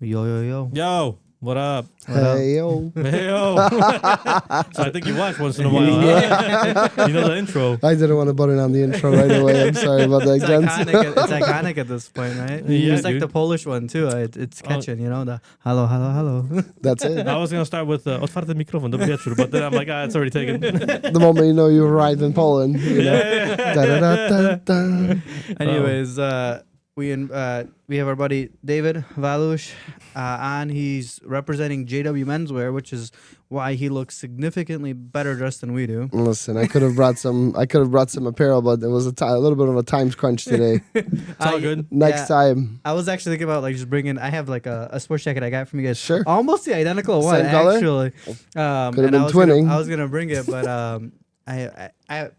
Yo, yo, yo. Yo, what up? Hey, yo. Hey, yo. So I think you watch once in a while, huh? You know the intro. I didn't want to butt in on the intro right away. I'm sorry about that, It's gents. iconic at this point, right? Yeah, it's like dude. the Polish one, too. It's catching, you know? The hello, hello, hello. That's it. I was going to start with otwarte mikrofon, dobry wieczór, but then I'm like, it's already taken. The moment you know you arrived in Poland, you know. Da-da-da-da-da. Anyways, we have our buddy Dawid Walus on. He's representing JW Menswear, which is why he looks significantly better dressed than we do. Listen, I could have brought some apparel, but it was a little bit of a time crunch today. It's all good. Next time. I was actually thinking about like just bringing. I have like a sports jacket I got from you guys. Sure. Almost the identical one, Same color? actually. Could have and been twinning. I was gonna bring it, but I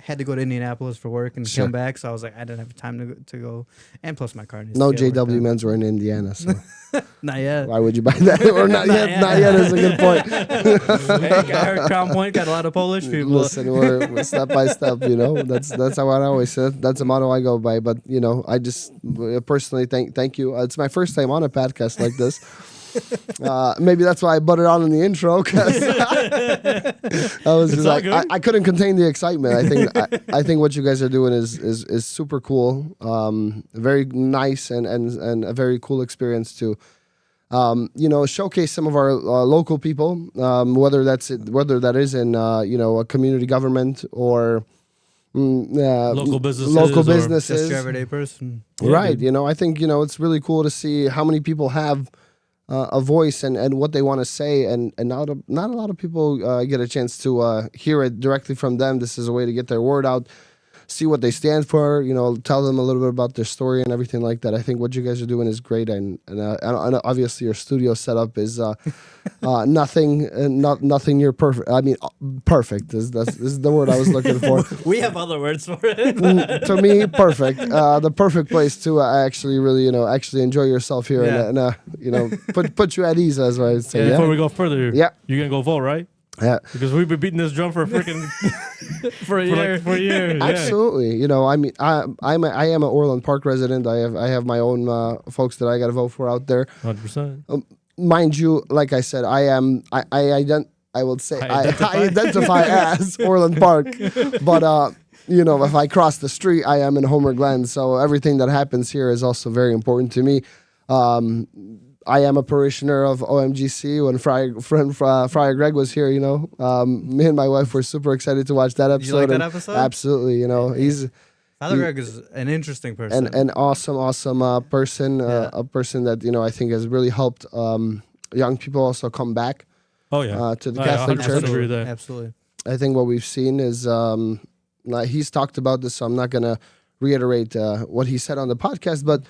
had to go to Indianapolis for work and Sure. come back, so I was like, I didn't have time to go. And plus, my car needs No to get worked JW on. Menswear in Indiana, so Not yet. why would you buy that? Or not yet? Not yet is a good point. Hey, I heard Crown Point got a lot of Polish people. Listen, we're step by step, you know. That's how I always say. That's a motto I go by. But you know, I just personally thank you. It's my first time on a podcast like this. Maybe that's why I butted on in the intro, because I was just like I couldn't contain the excitement. I think what you guys are doing is super cool. Very nice and a very cool experience to showcase some of our local people, whether that is in a community government or Local local or businesses. Just your everyday person. Right. dude. You know, I think, it's really cool to see how many people have a voice and what they want to say. And not a lot of people get a chance to hear it directly from them. This is a way to get their word out, see what they stand for, tell them a little bit about their story and everything like that. I think what you guys are doing is great. And obviously your studio setup is nothing near perfect. I mean, perfect is the word I was looking for. We have other words for it. To me, perfect. The perfect place to actually really, actually enjoy yourself here and put you at ease, as I would say. Yeah, Yeah. before we go further, Yeah. you're going to go vote, right? Yeah. Because we've been beating this drum for a freaking For a year. for a year. Yeah. Absolutely. I mean, I am an Orland Park resident. I have my own folks that I got to vote for out there. 100%. Mind you, like I said, I identify as Orland Park, but if I cross the street, I am in Homer Glen. So everything that happens here is also very important to me. I am a parishioner of OMGC. When Friar Greg was here, me and my wife were super excited to watch that episode. Did you like that episode? Absolutely. He's Father Greg is an interesting person. an awesome person, a person that I think has really helped young people also come back Oh, yeah. to the I Catholic 100% Church. agree with that. Absolutely. I think what we've seen is he's talked about this, so I'm not going to reiterate what he said on the podcast, but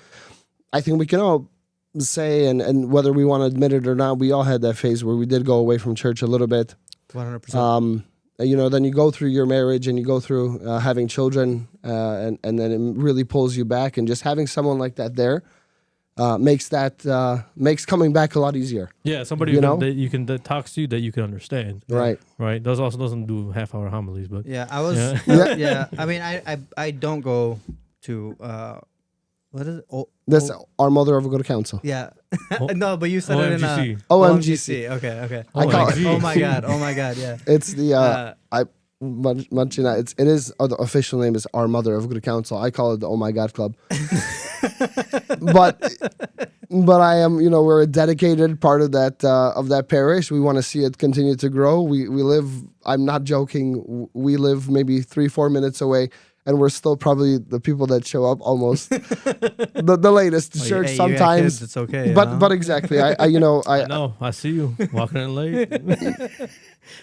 I think we can all say, and whether we want to admit it or not, we all had that phase where we did go away from church a little bit. 100%. Then you go through your marriage and you go through having children, and then it really pulls you back. And just having someone like that there makes coming back a lot easier. Yeah, somebody that talks to you that you can understand. Right. Right. Those also doesn't do half-hour homilies, but Yeah, I was. Yeah. Yeah. I mean, I don't go to what is it? This Our Mother of Good Counsel. Yeah. No, but you said it in OMGC. OMGC. Okay. I call it- Oh my god. Yeah. It's the it is the official name is Our Mother of Good Counsel. I call it the Oh My God Club. but I am, we're a dedicated part of that parish. We want to see it continue to grow. We live, I'm not joking, we live maybe 3-4 minutes away, and we're still probably the people that show up almost the latest to church hey, sometimes. You got kids, it's okay. But exactly, I know. I see you walking in late.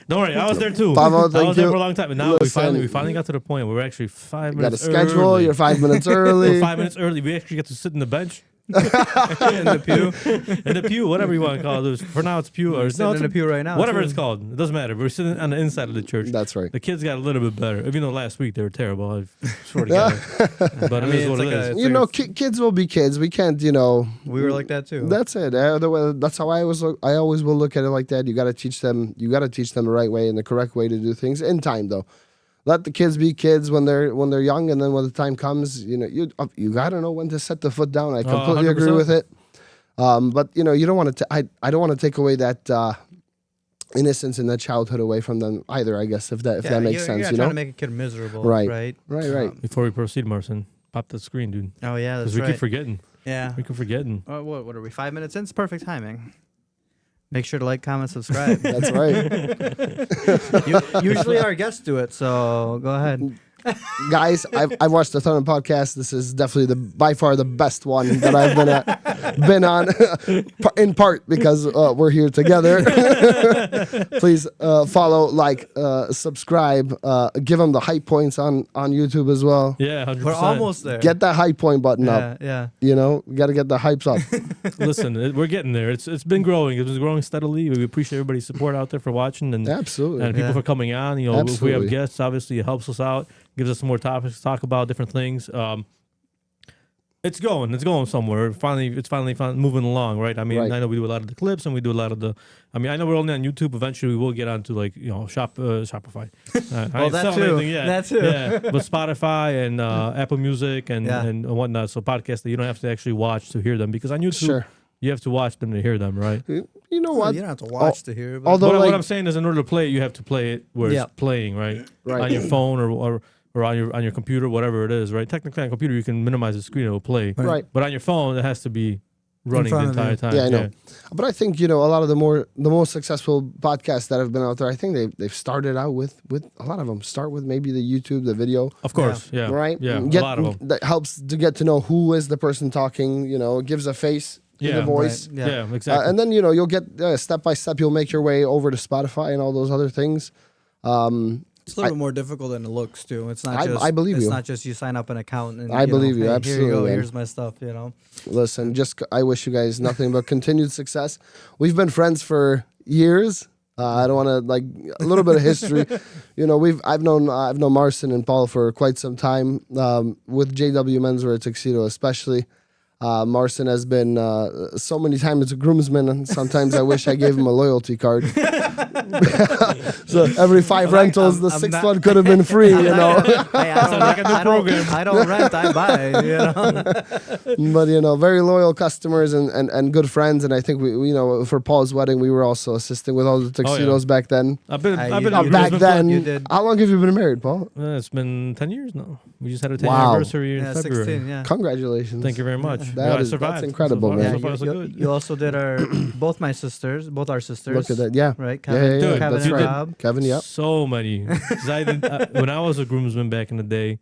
Don't worry, I was there too. Pavo, I was thank there you. for a long time, and now Listen, we finally got to the point where we're actually 5 you got a minutes schedule. early. You're 5 minutes We're early. 5 minutes early. We actually get to sit in the bench. in the pew. In the pew, whatever you want to call it. For now, it's pew or Sitting in the pew right now. whatever too. it's called. It doesn't matter. We're sitting on the inside of the church. That's right. The kids got a little bit better. Even though last week they were terrible, I swear to God. But it is what it is. it's Kids will be kids. We can't, We were like that too. That's it. That's how I always will look at it like that. You got to teach them. You got to teach them the right way and the correct way to do things in time, though. Let the kids be kids when they're young, and then when the time comes, you got to know when to set the foot down. I completely agree 100%. with it. But you don't want to. I don't want to take away that innocence and that childhood away from them either. I guess if that makes sense. You're not trying to make a kid miserable, right? Right. Before we proceed, Marcin, pop that screen, dude. Oh yeah, that's Because we right. keep forgetting. Yeah. We keep forgetting. What are we? 5 minutes in? It's perfect timing. Make sure to like, comment, subscribe. That's right. Usually our guests do it, so go ahead. Guys, I've watched a ton of podcasts. This is definitely by far the best one that I've been on, in part because we're here together. Please follow, like, subscribe, give them the hype points on YouTube as well. Yeah, 100%. We're almost there. Get that hype point button up. Yeah. We got to get the hypes up. Listen, we're getting there. It's been growing. It's been growing steadily. We appreciate everybody's support out there for watching and Absolutely. and people for coming on. If we Absolutely. have guests, obviously it helps us out, gives us some more topics to talk about, different things. It's going somewhere. It's finally moving along, right? I mean, Right. I know we do a lot of the clips and we do a lot of the. I mean, I know we're only on YouTube. Eventually, we will get onto Shopify. Well, that too. That too. Yeah, but Spotify and Apple Music and whatnot. So podcasts that you don't have to actually watch to hear them, because on YouTube Sure. you have to watch them to hear them, right? You know what? You don't have to watch to hear. But although- What like- I'm saying is, in order to play it, you have to play it where Yeah. it's playing, right? Right. On your phone or on your computer, whatever it is, right? Technically, on a computer, you can minimize the screen; it will play. Right. But on your phone, it has to be running the front of entire you. time. Yeah, I know. But I think a lot of the most successful podcasts that have been out there, I think they've started out with a lot of them start with maybe the YouTube, the video, Of course, yeah, right? Yeah, a lot of them. That helps to get to know who is the person talking. It gives a face to Yeah, the voice. right. Yeah, exactly. And then you'll get step by step. You'll make your way over to Spotify and all those other things. it's a little bit more difficult than it looks too. It's not I just. believe it's you. not just you sign up an account and I believe you, hey, absolutely, Here you go. man. Here's my stuff. Listen, I wish you guys nothing but continued success. We've been friends for years. I don't want to a little bit of history. I've known Marcin and Paul for quite some time. With JW Menswear Tuxedo especially. Marcin has been so many times a groomsman, and sometimes I wish I gave him a loyalty card. So every 5 rentals, the 6th one could have been free. Hey, Sounds like a new program. I don't rent. I buy. But very loyal customers and good friends. And I think we for Paul's wedding, we were also assisting with all the tuxedos back then. I've been you on did. Back Christmas then, You did. how long have you been married, Paul? It's been 10 years now. We just had a 10 Wow. anniversary in February. 16. Yeah. Congratulations. Thank you very much. That I is- survived. that's incredible, so far, man. So far, so good. You also did both our sisters. Look at that. Yeah. Right, Yeah, yeah, Dude, Kevin that's and right. Rob. Kevin, yep. So many. 'Cause I did, when I was a groomsman back in the day,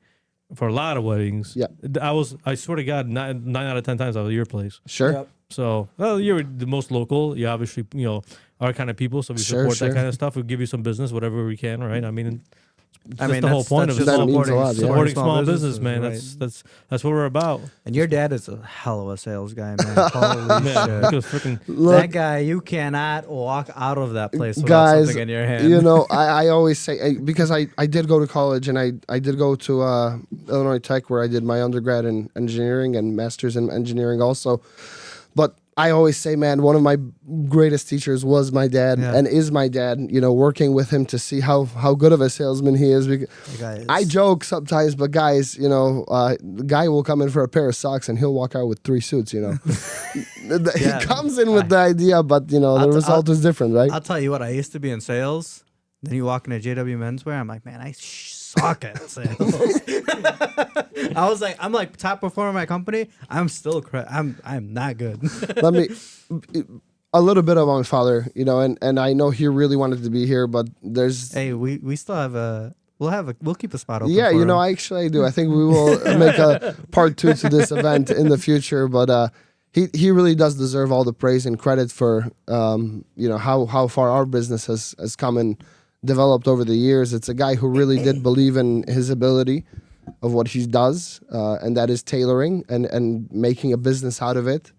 for a lot of weddings, Yeah. I swear to God, 9 out of 10 times I was at your place. Sure. Yep. So, well, you're the most local. You obviously, our kind of people, so we Sure, support sure. that kind of stuff. We give you some business, whatever we can, right? I mean, that's the whole that's- point that's of it. just That means a supporting- lot, yeah. Supporting small businesses, business, man. right. That's what we're about. And your dad is a hell of a sales guy, man. Holy Man, shit. because freaking That guy, you cannot walk out of that place without Guys, something in your hand. I always say, because I did go to college and I did go to Illinois Tech, where I did my undergrad in engineering and master's in engineering also. But I always say, man, one of my greatest teachers was my dad and is my dad, working with him to see how good of a salesman he is. Because I joke sometimes, but guys, the guy will come in for a pair of socks and he'll walk out with 3 suits, He comes in with the idea, but, the result is different, right? I'll tell you what, I used to be in sales. Then you walk into JW Menswear, I'm like, man, I suck at sales. I'm like top performer in my company. I'm still I'm not good. Let me a little bit about my father, and I know he really wanted to be here, but there's we still have we'll keep a spot open. yeah, for him. I do. I think we will make a part 2 to this event in the future, but he really does deserve all the praise and credit for how far our business has come and developed over the years. It's a guy who really did believe in his ability of what he does, and that is tailoring and making a business out of it.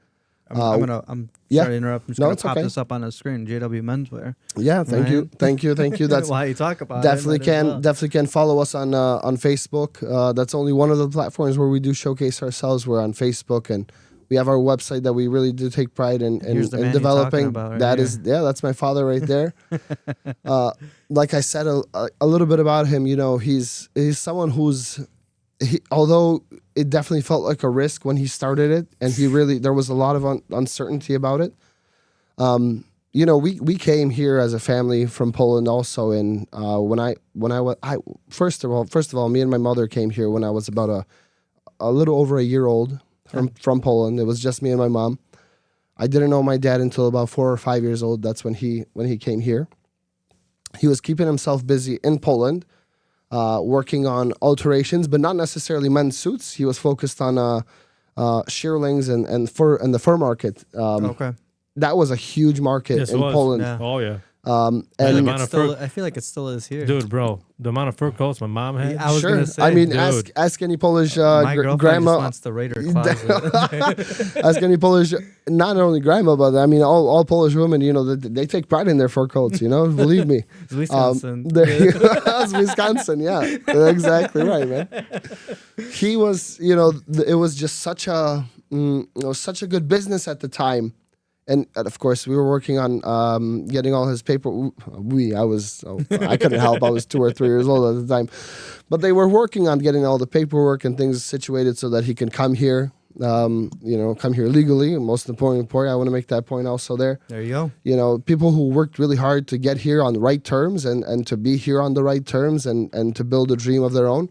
I'm sorry to interrupt. I'm just No, gonna it's pop okay. this up on the screen. JW Menswear. Yeah, thank you. That's Why you talk about definitely it, might as well. definitely can follow us on Facebook. That's only one of the platforms where we do showcase ourselves. We're on Facebook, and we have our website that we really do take pride in Here's the man you're developing. talking about right That here. is, that's my father right there. Like I said a little bit about him, he's someone who's although it definitely felt like a risk when he started it, and there was a lot of uncertainty about it. We came here as a family from Poland also, and first of all, me and my mother came here when I was about a little over a year old from Poland. It was just me and my mom. I didn't know my dad until about 4 or 5 years old. That's when he came here. He was keeping himself busy in Poland, working on alterations, but not necessarily men's suits. He was focused on shearlings and the fur market. Okay. That was a huge market Yes, it in was. Poland. Yeah. Oh yeah. And the amount of fur, I feel like it still is here. dude, bro, the amount of fur coats my mom had. I was sure, gonna say, I mean, dude. ask any Polish my girlfriend grandma. just wants the Raider closet. Ask any Polish, not only grandma, but I mean all Polish women. They take pride in their fur coats. Believe me. It's Wisconsin. That's Wisconsin. Yeah, exactly right, man. He was, it was just such a good business at the time. And of course, we were working on getting all his paper. I couldn't help. I was 2 or 3 years old at the time, but they were working on getting all the paperwork and things situated so that he can come here. Come here legally. And most important point, I want to make that point also there. There you go. People who worked really hard to get here on the right terms and to be here on the right terms and to build a dream of their own.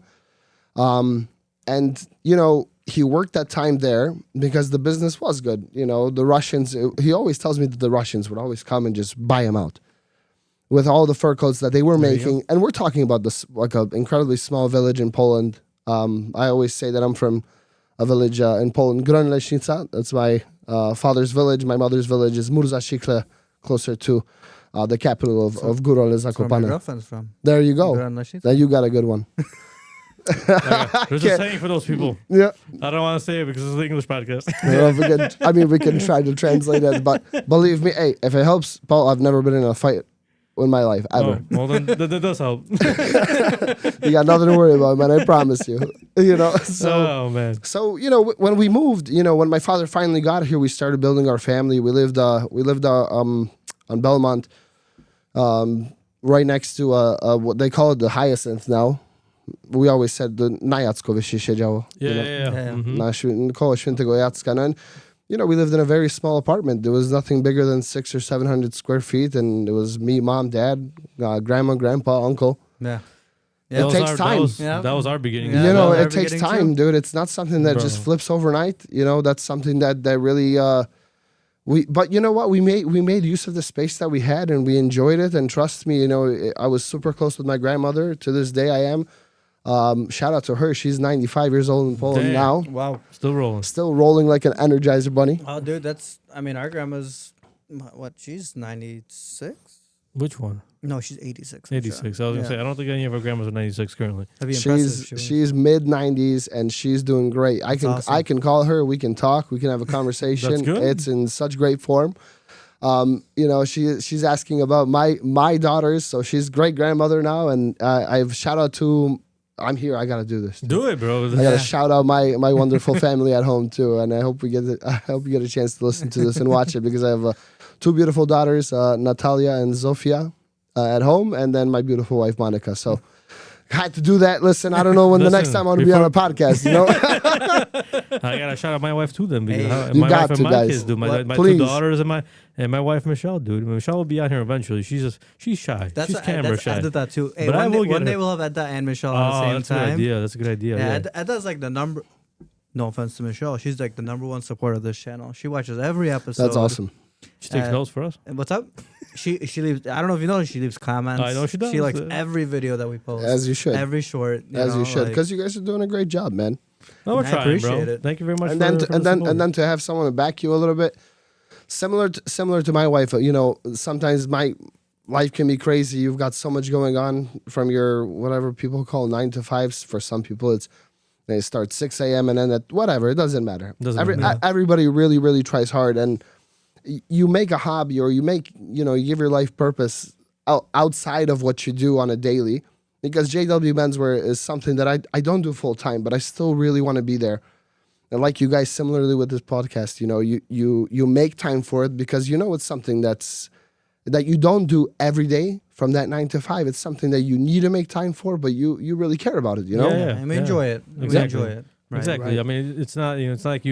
He worked that time there because the business was good. The Russians, he always tells me that the Russians would always come and just buy him out with all the fur coats that they were making. And we're talking about this, like an incredibly small village in Poland. I always say that I'm from a village in Poland, Groń. That's my father's village. My mother's village is Murza-Szykle, closer to the capital of Górole That's where my Zakopane. girlfriend's from. There you go. Groń. Then you got a good one. There's a saying for those people. Yeah. I don't want to say it because it's an English podcast. We can try to translate it, but believe me, hey, if it helps, Paul, I've never been in a fight in my life, ever. Oh, well, then that does help. You got nothing to worry about, man, I promise you. Oh, man. So, when we moved, when my father finally got here, we started building our family. We lived on Belmont, right next to what they call it the Hyacinth now. We always said the na Jackowie się siedziało. Yeah. Mm-hmm. Koło Świętego Jacka. And, we lived in a very small apartment. There was nothing bigger than 600 or 700 square feet. And it was me, mom, dad, grandma, grandpa, uncle. Yeah. It takes time. That was our beginning. Yeah. It takes time, dude. It's not something that just flips overnight. That's something that really... But you know what? We made use of the space that we had, and we enjoyed it. And trust me, I was super close with my grandmother. To this day, I am. Shout out to her. She's 95 years old in Poland now. Wow. Still rolling. Still rolling like an Energizer bunny. Oh, dude, our grandma's, she's 96? Which one? No, she's 86. 86. Sure. I was going to say, I don't think any of our grandmas are 96 currently. That'd be impressive. She's mid 90s and she's doing great. Awesome. I can call her. We can talk. We can have a conversation. That's good. It's in such great form. She's asking about my daughters. So she's great grandmother now. And I've shout out to... I'm here. I gotta do this. Do it, bro. I gotta shout out my wonderful family at home too, and I hope you get a chance to listen to this and watch it because I have 2 beautiful daughters, Natalia and Zofia, at home, and then my beautiful wife Monica. So I had to do that. Listen, I don't know when the next time I'm gonna be on a podcast. I gotta shout out my wife too, then. You My got wife to, and my guys. kids, dude. My Please. 2 daughters and my wife Michelle, dude. Michelle will be out here eventually. She's shy. She's camera shy. I did that too. Hey, But one day we'll have Edda and Michelle at the same that's time. a good idea. That's a good idea. Yeah, Yeah. Edda's like the number. No offense to Michelle, she's like the number 1 supporter of this channel. She watches every episode. That's awesome. She takes notes for us. And what's up? She leaves. I don't know if you know. She leaves comments. I know she does. She likes every video that we post. As you should. Every short. You should, because you guys are doing a great job, man. No, we're I trying, appreciate bro. it. Thank you very much. And then to have someone to back you a little bit, similar to my wife. Sometimes my life can be crazy. You've got so much going on from your whatever people call 9 to 5s. For some people, they start 6 a.m. and then at whatever. It doesn't matter. Everybody really, really tries hard, and you make a hobby or you give your life purpose outside of what you do on a daily. Because JW Menswear is something that I don't do full time, but I still really want to be there. And like you guys, similarly with this podcast, you make time for it because it's something that you don't do every day from that 9 to 5. It's something that you need to make time for, but you really care about it, you know? Yeah. And we enjoy it. We Exactly. enjoy it. Right. Exactly. I mean, it's not, it's not like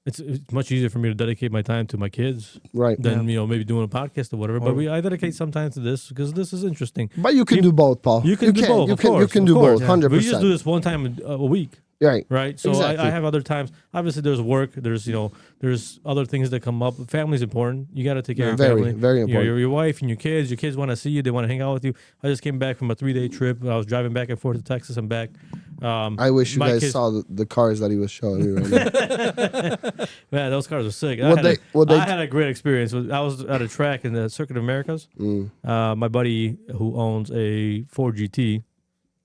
it's much easier for me to dedicate my time to my kids Right. than, maybe doing a podcast or whatever. But I dedicate some time to this because this is interesting. But you can do both, Paul. You can do both. You can do both, 100%. We just do this one time a week. Right. So Exactly. I have other times. Obviously, there's work. There's there's other things that come up. Family's important. You got to take care of Very, family. very important. Your wife and your kids. Your kids want to see you. They want to hang out with you. I just came back from a 3-day trip. I was driving back and forth to Texas and back. I wish you guys saw the cars that he was showing me right now. Man, those cars are sick. I had a great experience. I was at a track in the Circuit of Americas. My buddy who owns a Ford GT,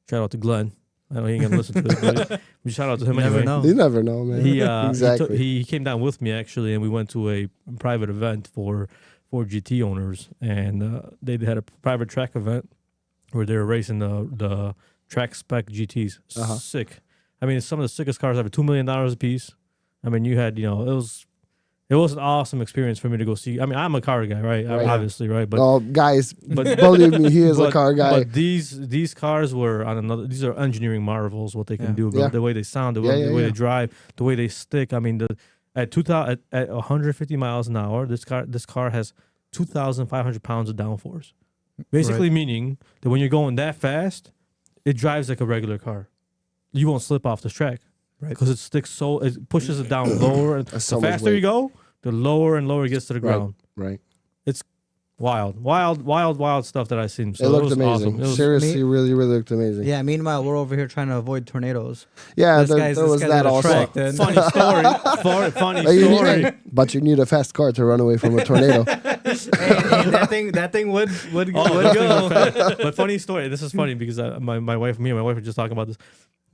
shout out to Glenn. I know he ain't gonna listen to this, but shout out to him anyway. You never know, man. Exactly. He came down with me actually, and we went to a private event for GT owners, and they had a private track event where they were racing the track spec GTs. Sick. I mean, it's some of the sickest cars ever. $2 million a piece. I mean, you had it was an awesome experience for me to go see. I mean, I'm a car guy, right? Obviously, right? But guys, believe me, he is a car guy. But these cars were on another. These are engineering marvels. What they can do, bro. Yeah. The way they sound, the way they drive, the way they stick. I mean, at 150 miles an hour, this car has 2,500 pounds of downforce. Basically, meaning that when you're going that fast, it drives like a regular car. You won't slip off this track, right? Because it sticks it pushes it down lower, and the faster you go, the lower and lower it gets to the ground. Right. It's wild stuff that I've seen. So it looked was amazing. Awesome. Seriously, really, really looked amazing. Yeah. Meanwhile, we're over here trying to avoid tornadoes. Yeah, This there was that also. Funny story. Funny story. But you need a fast car to run away from a tornado. Hey, that thing would go. But funny story. This is funny because my wife were just talking about this.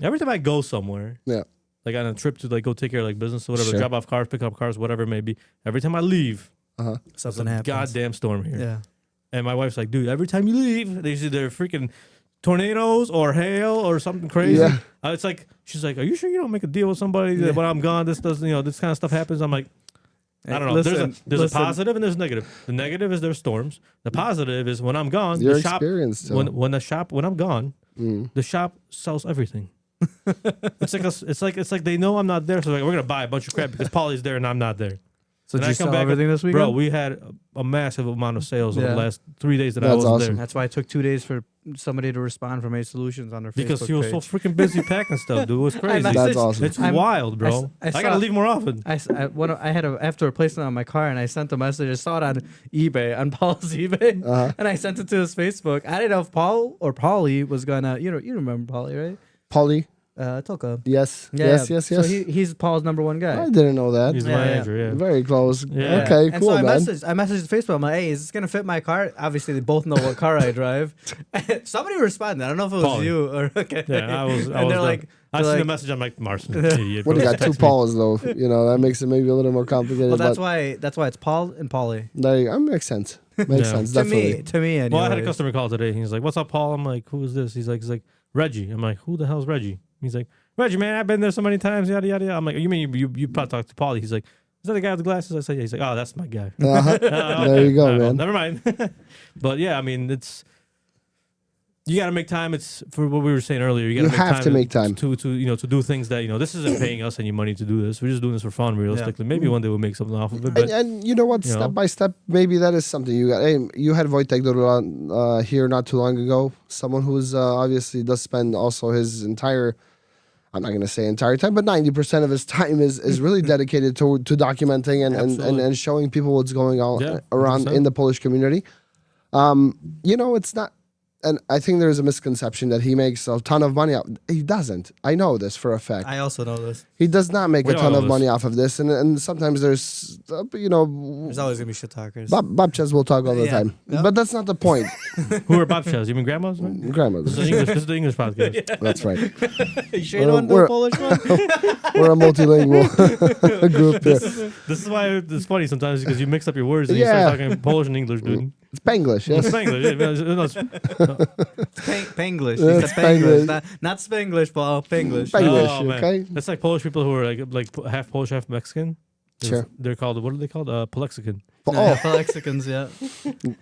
Every time I go somewhere, like on a trip to like go take care of like business or whatever, drop off cars, pick up cars, whatever it may be. Every time I leave, something happens. Goddamn storm here. Yeah. And my wife's like, dude, every time you leave, there's either freaking tornadoes or hail or something crazy. Yeah. It's like she's like, are you sure you don't make a deal with somebody that when I'm gone, this does this kind of stuff happens? I'm like, I don't know. There's a positive and there's a negative. The negative is there's storms. The positive is when I'm gone, Your the shop experience, when I'm gone, the shop sells everything. it's like they know I'm not there, so like, we're gonna buy a bunch of crap because Polly's there and I'm not there. So and did you sell everything this weekend? Bro, we had a massive amount of sales over the last 3 days that I wasn't awesome. there. That's why it took 2 days for somebody to respond from A Solutions on their Because Facebook he was page. so freaking busy packing stuff, dude. It was crazy. That's awesome. It's wild, bro. I gotta leave more often. I had to have to replace it on my car, and I sent a message. I saw it on eBay, on Paul's eBay, and I sent it to his Facebook. I didn't know if Paul or Polly was gonna. You remember Polly, right? Polly. Toka. Yes. Yeah, Yes. So he's Paul's number one guy. I didn't know that. He's the manager, yeah. Very close. Yeah. Okay, And cool, so I man. messaged Facebook. I'm like, hey, is this gonna fit my car? Obviously, they both know what car I drive. Somebody responded. I don't know if it was Paulie. you or okay. Yeah, I was. And they're like, I seen the message. I'm like, Marson, idiot. What do you bro, got? 2 text me. Pauls though. That makes it maybe a little more complicated. well, that's but why it's Paul and Polly. there you go. Makes sense. Makes sense. To Definitely. me. Anyways. Well, I had a customer call today. He's like, "What's up, Paul?" I'm like, "Who is this?" He's like, "Reggie." I'm like, "Who the hell's Reggie?" He's like, "Reggie, man, I've been there so many times." Yada yada. I'm like, "You mean you probably talked to Paulie?" He's like, "Is that the guy with the glasses?" I said, "Yeah." He's like, "Oh, that's my guy." There you go, man. Never mind. But yeah, I mean, you got to make time. It's for what we were saying earlier. You got to make time to do things that this isn't paying us any money to do this. We're just doing this for fun, realistically. Maybe one day we'll make something off of it. But and you know what? Step by step, maybe that is something you got. Hey, you had Wojtek Dorula here not too long ago. Someone who's obviously does spend also his entire. I'm not going to say entire time, but 90% of his time is really dedicated to documenting and showing people what's going on around 100%. in the Polish community. It's not. And I think there's a misconception that he makes a ton of money. He doesn't. I know this for a fact. I also know this. He does not make We a all ton know of this. money off of this. And sometimes there's, There's always gonna be shit talkers. babchas will talk all the time. Yep. But that's not the point. who are babchas? You mean grandmas? Right? Grandmothers. This is the English podcast. That's right. You sure you don't want to do a Polish one? We're a multilingual group here. This is why it's funny sometimes because you mix up your words and you Yeah. start talking Polish and English, dude. It's Spanglish, yes. It's Spanglish. Panglish. Yeah, He said Panglish. Spanglish. Not Spanglish, Paul. Panglish. Spanglish, Oh, man. okay? That's like Polish people who are like half Polish, half Mexican. Sure. They're called, what are they called? Palexican. Yeah, Mexicans, yeah.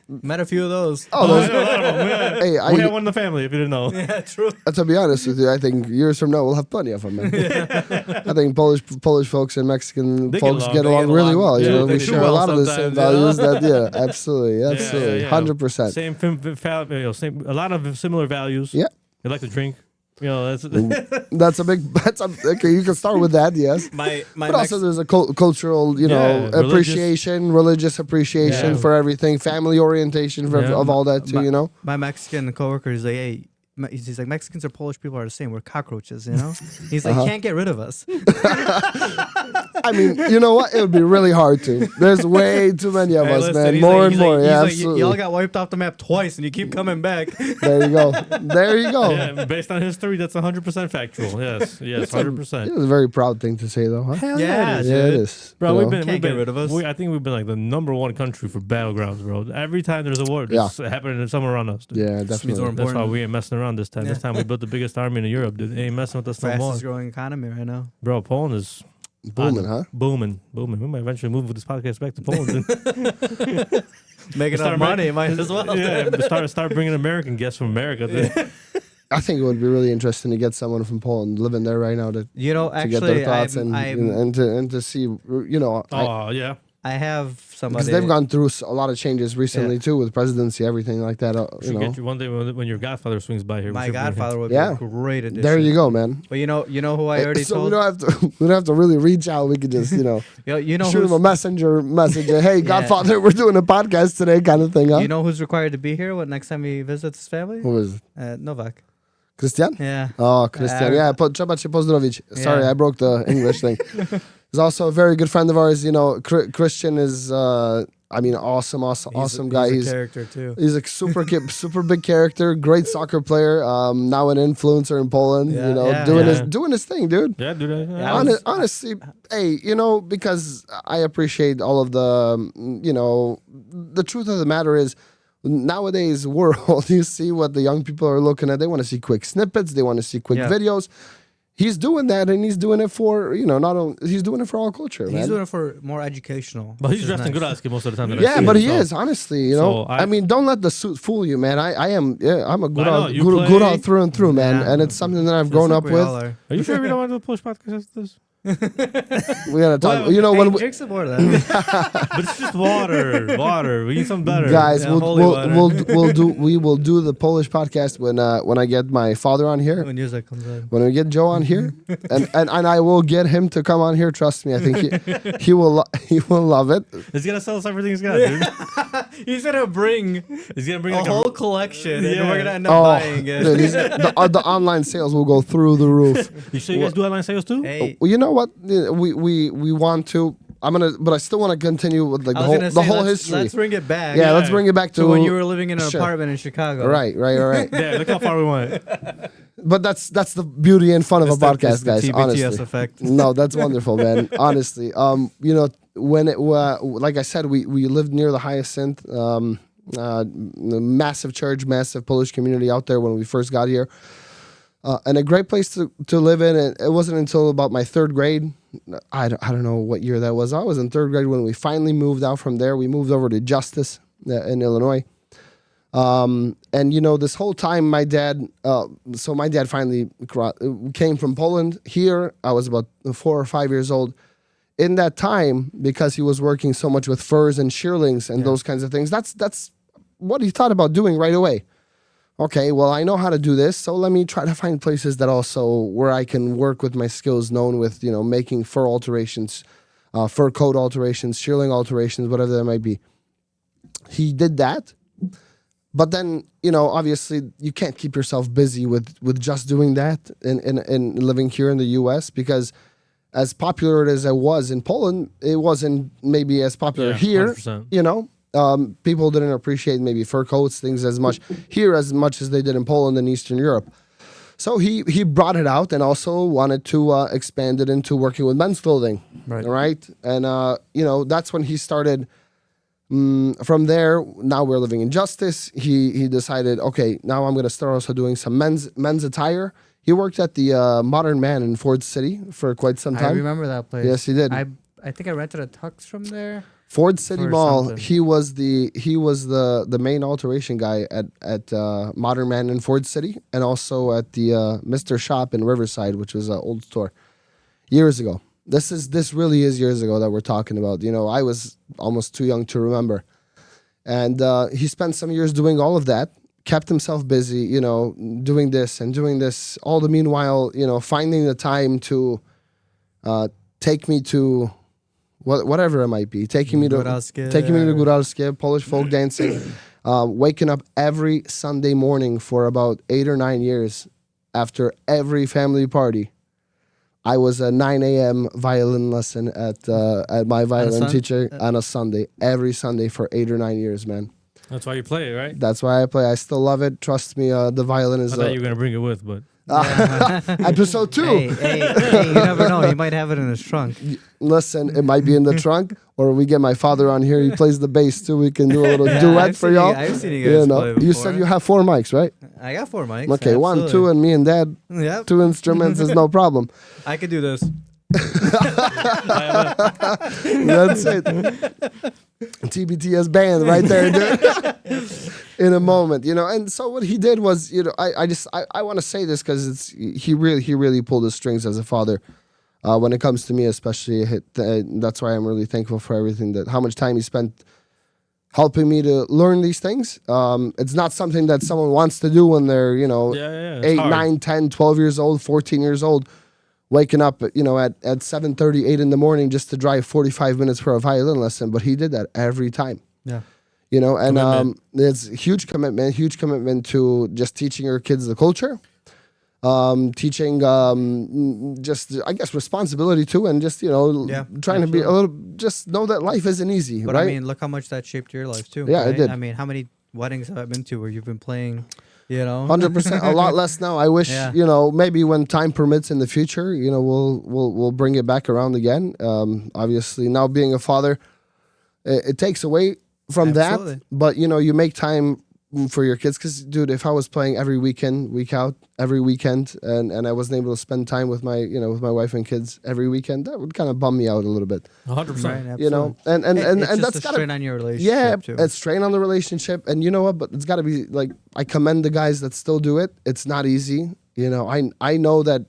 Met a few of those. Oh, Oh, those, yeah, a lot of them, yeah. hey, We have one in the family, if you didn't know. Yeah, true. to be honest with you, I think years from now we'll have plenty of them, man. I think Polish folks and Mexican They folks get get along. along really well. Yeah, You know, they we do share a well lot of the same sometimes, values. Yeah, absolutely, absolutely, Yeah. 100%. Same, a lot of similar values. Yeah. They like to drink. You know, that's Okay. You can start with that, yes. My But also, there's a cultural, Yeah, appreciation, religious appreciation Yeah. for everything, family orientation Yeah. of all that too. My- You know, my Mexican coworker is like, hey, he's like, Mexicans or Polish people are the same. We're cockroaches, you know? He's like, can't get rid of us. I mean, you know what? It would be really hard to. There's way too many of Hey, us, listen, man. he's More like- and he's more. like- Yeah, he's like, absolutely. y'all got wiped off the map twice and you keep coming back. There you go. There you go. yeah, based on history, that's 100% factual. Yes, 100%. It's a very proud thing to say, though, huh? Hell Yeah, it is. Yeah, it dude. is. Bro, you we've know? been, Can't we've get been, rid of us. I think we've been like the #1 country for battlegrounds, bro. Every time there's a war, it's happening somewhere around us. Dude. Yeah, means definitely. we're That's why important. we ain't messing around this time. Yeah. This time we built the biggest army in Europe, dude. They ain't messing with us no more. Fastest growing economy right now. Bro, Poland is Booming, huh? booming. We might eventually move with this podcast back to Poland. Dude. Making Start up money, might as well. yeah, start bringing American guests from America. Dude. I think it would be really interesting to get someone from Poland living there right now to You know, get their actually, thoughts I'm, and to see, you know, Oh yeah, I have because somebody. they've gone through a lot of changes recently too with presidency, everything like that. we should get you one day when your godfather swings by here. we My should bring him. godfather would Yeah. be a great addition. There you go, man. But you know who I already So told. we don't have to really reach out. We could just, you know, You know shoot him a who's, messenger message. Hey, Godfather, we're doing a podcast today, kind of thing, huh? you know who's required to be here when next time he visits his family? Who is it? Novak. Christian? Yeah. Oh, Christian. Yeah, trzeba cię pozdrowić. Sorry, Yeah. I broke the English thing. He's also a very good friend of ours. You know, Christian is, awesome guy. He's a character too. He's a super big character, great soccer player. Now an influencer in Poland. Yeah, you know, yeah. doing his thing, dude. Yeah, dude. Yeah. Honestly, hey, you know, because I appreciate all of the, you know, the truth of the matter is, nowadays world, you see what the young people are looking at. They want to see quick snippets. They want to see quick Yeah. videos. He's doing that, and he's doing it for, you know, not only he's doing it for all culture, man. He's doing it for more educational. But he's which is dressed in nice. good outfit most of the time. that I Yeah, see but him, he so. is, honestly, you know. So I mean, don't let the suit fool you, man. I'm a good I know, out, you good play- out through and through, man. Yeah. And it's something that I've Just grown like up we with. all are. Are you sure we don't want to do a push podcast after this? We gotta talk. Well, you know, Hey, when we, drink some more of that. But it's just water. We need something better. guys, Yeah, holy we will do the Polish podcast when I get my father on here. when music comes in. When we get Joe on here, and I will get him to come on here. Trust me, I think he will love it. He's gonna sell us everything he's got, dude. He's gonna bring He's gonna bring a like whole collection, and Yeah. we're gonna end up buying it. dude, the online sales will go through the roof. You sure you guys do online sales too? Hey, Well, you know what? We want to. But I still want to continue with like I was gonna the say, whole let's, history. Let's bring it back. Yeah, let's bring it back to to when you were living in an Sure. apartment in Chicago. Right. Yeah, look how far we went. But that's the beauty and fun of a podcast, guys. The TBTS Honestly, effect. no, that's wonderful, man. Honestly, you know, when it like I said, we lived near the Hyacinth, massive church, massive Polish community out there when we first got here, and a great place to live in. And it wasn't until about my third grade. I don't know what year that was. I was in third grade when we finally moved out from there. We moved over to Justice in Illinois. And you know, this whole time, my dad finally came from Poland here. I was about 4 or 5 years old. In that time, because he was working so much with furs and shearlings and those kinds of things, that's what he thought about doing right away. Okay, well, I know how to do this, so let me try to find places that also where I can work with my skills, known with, you know, making fur alterations, fur coat alterations, shearling alterations, whatever that might be. He did that. But then, you know, obviously you can't keep yourself busy with just doing that and living here in the U.S. because as popular as it was in Poland, it wasn't maybe as popular here. 100%. You know, people didn't appreciate maybe fur coats, things as much here as much as they did in Poland and Eastern Europe. So he brought it out and also wanted to expand it into working with men's clothing. Right. And, you know, that's when he started. From there, now we're living in Justice. He decided, okay, now I'm going to start also doing some men's attire. He worked at the Modern Man in Ford City for quite some time. I remember that place. Yes, he did. I think I rented a tux from there. Ford City For Mall. something. He was the main alteration guy at Modern Man in Ford City, and also at the Mr. Shop in Riverside, which was an old store years ago. This really is years ago that we're talking about. You know, I was almost too young to remember, and he spent some years doing all of that. Kept himself busy, you know, doing this and doing this. All the meanwhile, you know, finding the time to take me to whatever it might be, taking me to Góralskie, Polish folk dancing, waking up every Sunday morning for about 8 or 9 years after every family party. I was a 9 a.m. violin lesson at my violin teacher on a Sunday, every Sunday for 8 or 9 years, man. That's why you play it, right? That's why I play. I still love it. Trust me, the violin is. I thought you were gonna bring it with, but episode 2. Hey, you never know. He might have it in his trunk. Listen, it might be in the trunk, or we get my father on here. He plays the bass too. We can do a little duet for y'all. I've seen you guys play You before. said you have 4 mics, right? I got 4 mics. Okay, 1, absolutely. 2, and me and Dad. Yep. 2 instruments is no problem. I could do this. That's it. TBTS band right there, dude. In a moment, you know. And so what he did was, you know, I want to say this because he really pulled the strings as a father. When it comes to me, especially, that's why I'm really thankful for everything, that how much time he spent helping me to learn these things. It's not something that someone wants to do when they're, you know, 8, 9, 10, 12 years old, 14 years old, waking up, you know, at 7:30, 8 in the morning just to drive 45 minutes for a violin lesson. But he did that every time. Yeah. You know, and it's huge commitment to just teaching your kids the culture, teaching just, I guess, responsibility too, and just, you know, trying to be a little, just know that life isn't easy, But right? I mean, look how much that shaped your life too. Yeah, it right? did. I mean, how many weddings have I been to where you've been playing, you know? 100%, a lot less now. I wish, you know, maybe when time permits in the future, you know, we'll bring it back around again. Obviously, now being a father, it takes away from that, but you know, you make time for your kids. Because, dude, if I was playing every weekend, week out, every weekend, and I wasn't able to spend time with my wife and kids every weekend, that would kind of bum me out a little bit. 100%. You know, and it's that's a gotta strain on your relationship too. it's strain on the relationship. And you know what? But it's got to be like, I commend the guys that still do it. It's not easy. You know, I know that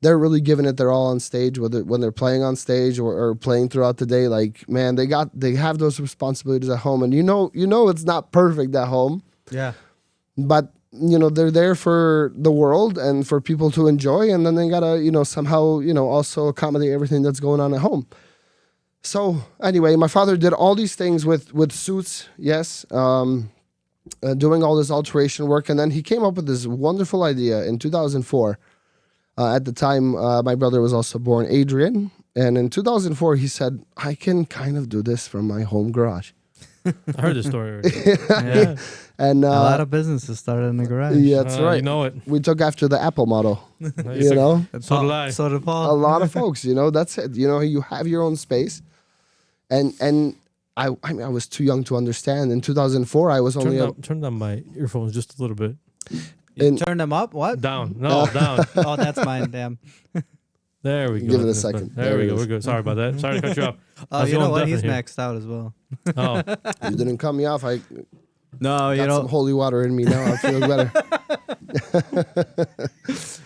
they're really giving it their all on stage, whether when they're playing on stage or playing throughout the day. Like, man, they have those responsibilities at home, and you know it's not perfect at home. Yeah. But you know, they're there for the world and for people to enjoy, and then they gotta, you know, somehow, you know, also accommodate everything that's going on at home. So anyway, my father did all these things with suits, yes, doing all this alteration work, and then he came up with this wonderful idea in 2004. At the time, my brother was also born, Adrian, and in 2004 he said, "I can kind of do this from my home garage." I heard this story already. Yeah. And a lot of businesses started in the garage. Yeah, that's right. You know it. We took after the Apple model. You know, So did I. So did Paul. a lot of folks. You know, that's it. You know, you have your own space, and I mean, I was too young to understand. In 2004, I was only Turn down my earphones just a little bit. Turn them up. What? Down. No, down. Oh, that's mine. Damn. There we go. Give it a That's second. better. There we go. We're good. Sorry about that. Sorry to cut you off. Oh, I was you know going what? He's deaf in here. maxed out as well. Oh, You didn't cut me off. I No, you got some know. holy water in me now. I feel better.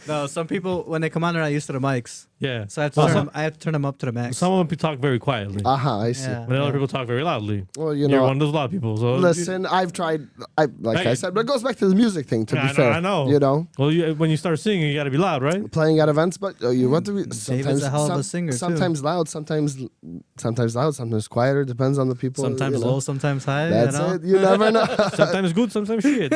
No, some people when they come on, they're not used to the mics, yeah. so I have to turn them up to the max. Some of them talk very quietly. I see. Yeah. But other people talk very loudly. Well, you You're know, one of those loud people. So listen, I've tried. I said, but it goes back to the music thing. To Yeah, be I know, fair, I know. You know, Well, when you start singing, you got to be loud, right? playing at events, but what do we? David's a hell of a singer, too. Sometimes loud, sometimes loud, sometimes quieter. Depends on the people. Sometimes you know. low, sometimes high. That's you know? it. You never know. Sometimes good, sometimes shit.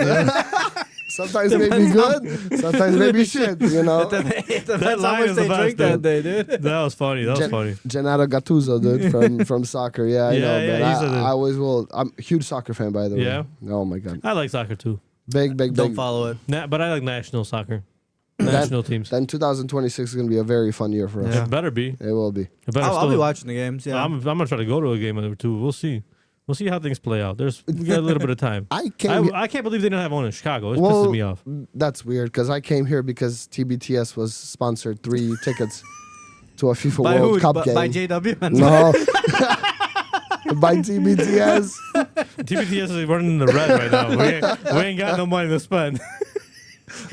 Sometimes maybe good, sometimes maybe shit. You know. It That depends how line much is they the best, drink that dude. day, dude. That was funny. That was funny. Gennaro Gattuso, dude, from soccer. Yeah, I know, Yeah, man. he's I always will. I'm a huge soccer fan, by the way. Yeah? Oh my god. I like soccer too. Big. Don't follow it. But I like national soccer. National teams. Then 2026 is gonna be a very fun year for us. Yeah. It better be. It will be. It better I'll be still- watching the games. Yeah. I'm gonna try to go to a game or two. We'll see. We'll see how things play out. We got a little bit of time. I came. I can't believe they don't have one in Chicago. It Well, pisses me off. That's weird because I came here because TBTS was sponsored 3 tickets to a FIFA by World who? Cup game. By JW Menswear. No, By TBTS. TBTS is running in the red right now. We ain't got no money to spend.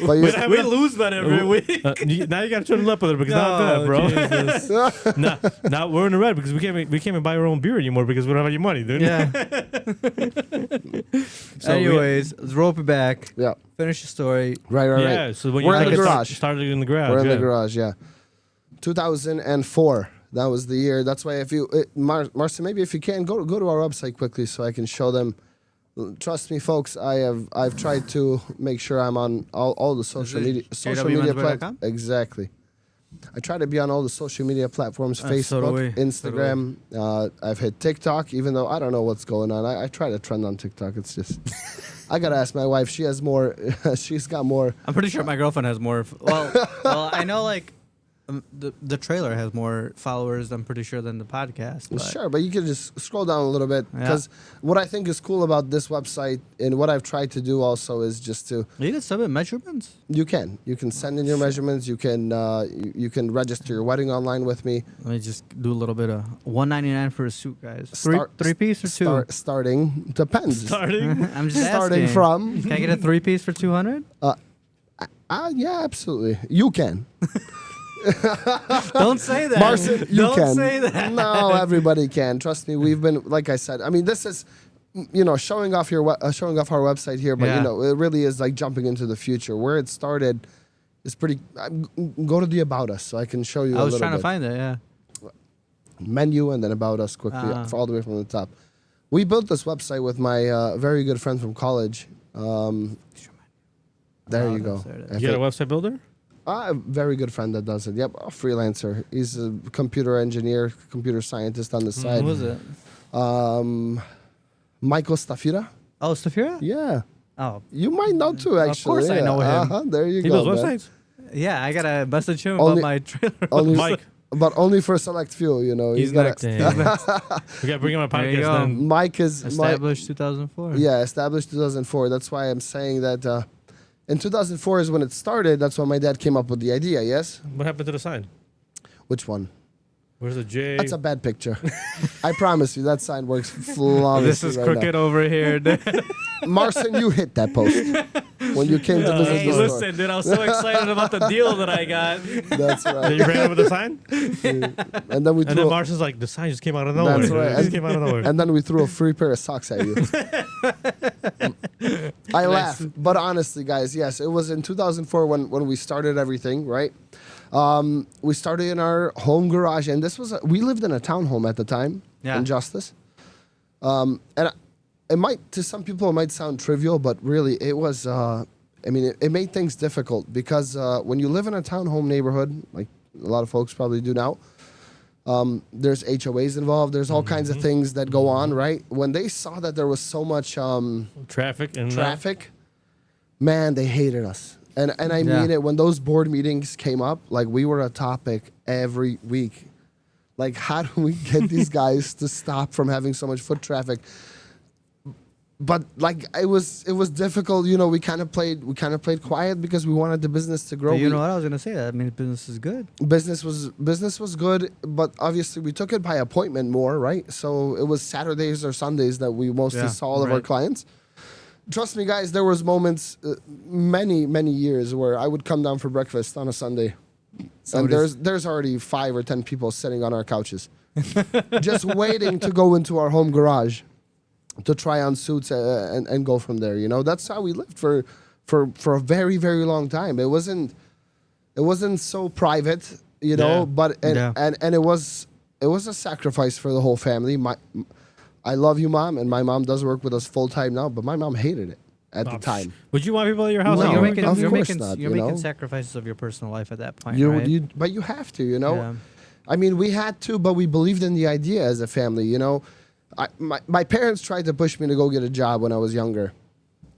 But you, We lose that every week. Now you got to turn it up with it because not that, bro. now we're in the red because we can't even buy our own beer anymore because we don't have any money, dude. Yeah. So Anyways, let's rope it back. yeah. Finish the story. Right. Yeah. So when We're you in the garage. started in the garage. We're in yeah. the garage, yeah. 2004. That was the year. That's why if you, Marcia, maybe if you can go to our website quickly so I can show them. Trust me, folks. I've tried to make sure I'm on all the social media JWMenswear.com? Exactly. I try to be on all the social media platforms: So Facebook, do we. Instagram. I've hit TikTok, even though I don't know what's going on. I try to trend on TikTok. It's just I gotta ask my wife. She has more. She's got more. I'm pretty sure my girlfriend has more. Well, I know like the trailer has more followers. I'm pretty sure than the podcast. But. Sure, but you can just scroll down a little bit because what I think is cool about this website and what I've tried to do also is just to You can submit measurements. you can send in your measurements. You can you can register your wedding online with me. Let me just do a little bit of $199 for a suit, guys. Start- Three piece or two? Starting depends. Starting. I'm just Starting asking. from Can I get a 3-piece for 200? yeah, absolutely. You can. Don't say that. Marcin, you Don't can. say that. No, everybody can. Trust me. We've been, like I said. I mean, this is, showing off showing off our website here, but Yeah. it really is like jumping into the future. Where it started is pretty. Go to the About Us so I can show you. I was a little trying to bit. find it, yeah. Menu and then About Us quickly, all the way from the top. We built this website with my very good friend from college. There you go. You got a website builder? A very good friend that does it. Yep, a freelancer. He's a computer engineer, computer scientist on the side. Who was it? Michael Stafira. Oh, Stafira? Yeah. Oh, You might know too, actually. Of course I know him. There you He go. builds man. websites. yeah, I got to message him Only- about my trailer. Only, Mike. But only for select few, He's gotta- next. Damn. We got to bring him on There you podcast go. then. Mike is Established 2004. Yeah, established 2004. That's why I'm saying that in 2004 is when it started. That's when my dad came up with the idea. Yes. What happened to the sign? Which one? Where's the J? That's a bad picture. I promise you, that sign works flawlessly. This is right crooked over here. Marcin, you hit that post when you came to visit Hey, the store. listen, dude, I was so excited about the deal that I got. That's Then right. you ran over the sign? And then we And threw. then Marshall's like, the sign just came out of nowhere. That's right. It just came out of nowhere. And then we threw a free pair of socks at you. I laugh, but honestly, guys, yes, it was in 2004 when we started everything, right? We started in our home garage, and this was we lived in a townhome at the time in Justice. And it might, to some people, it might sound trivial, but really, it was. It made things difficult because when you live in a townhome neighborhood, like a lot of folks probably do now, there's HOAs involved. There's all kinds of things that go on, right? When they saw that there was so much Traffic. man, they hated us. And I mean it. When those board meetings came up, like we were a topic every week. Like, how do we get these guys to stop from having so much foot traffic? But like it was difficult. We kind of played quiet because we wanted the business to grow. But you know what I was gonna say? That means business is good. Business was good, but obviously we took it by appointment more, right? So it was Saturdays or Sundays that we mostly saw all of our clients. Trust me, guys, there was moments, many years where I would come down for breakfast on a Sunday, and there's already 5 or 10 people sitting on our couches, just waiting to go into our home garage to try on suits and go from there. That's how we lived for a very, very long time. It wasn't so private, but and it was a sacrifice for the whole family. I love you, Mom, and my mom does work with us full time now, but my mom hated it at the time. Would you want people at your house? No, you're of course making, not, you're you know? making sacrifices of your personal life at that point, right? But you have to, Yeah. I mean, we had to, but we believed in the idea as a family, My parents tried to push me to go get a job when I was younger.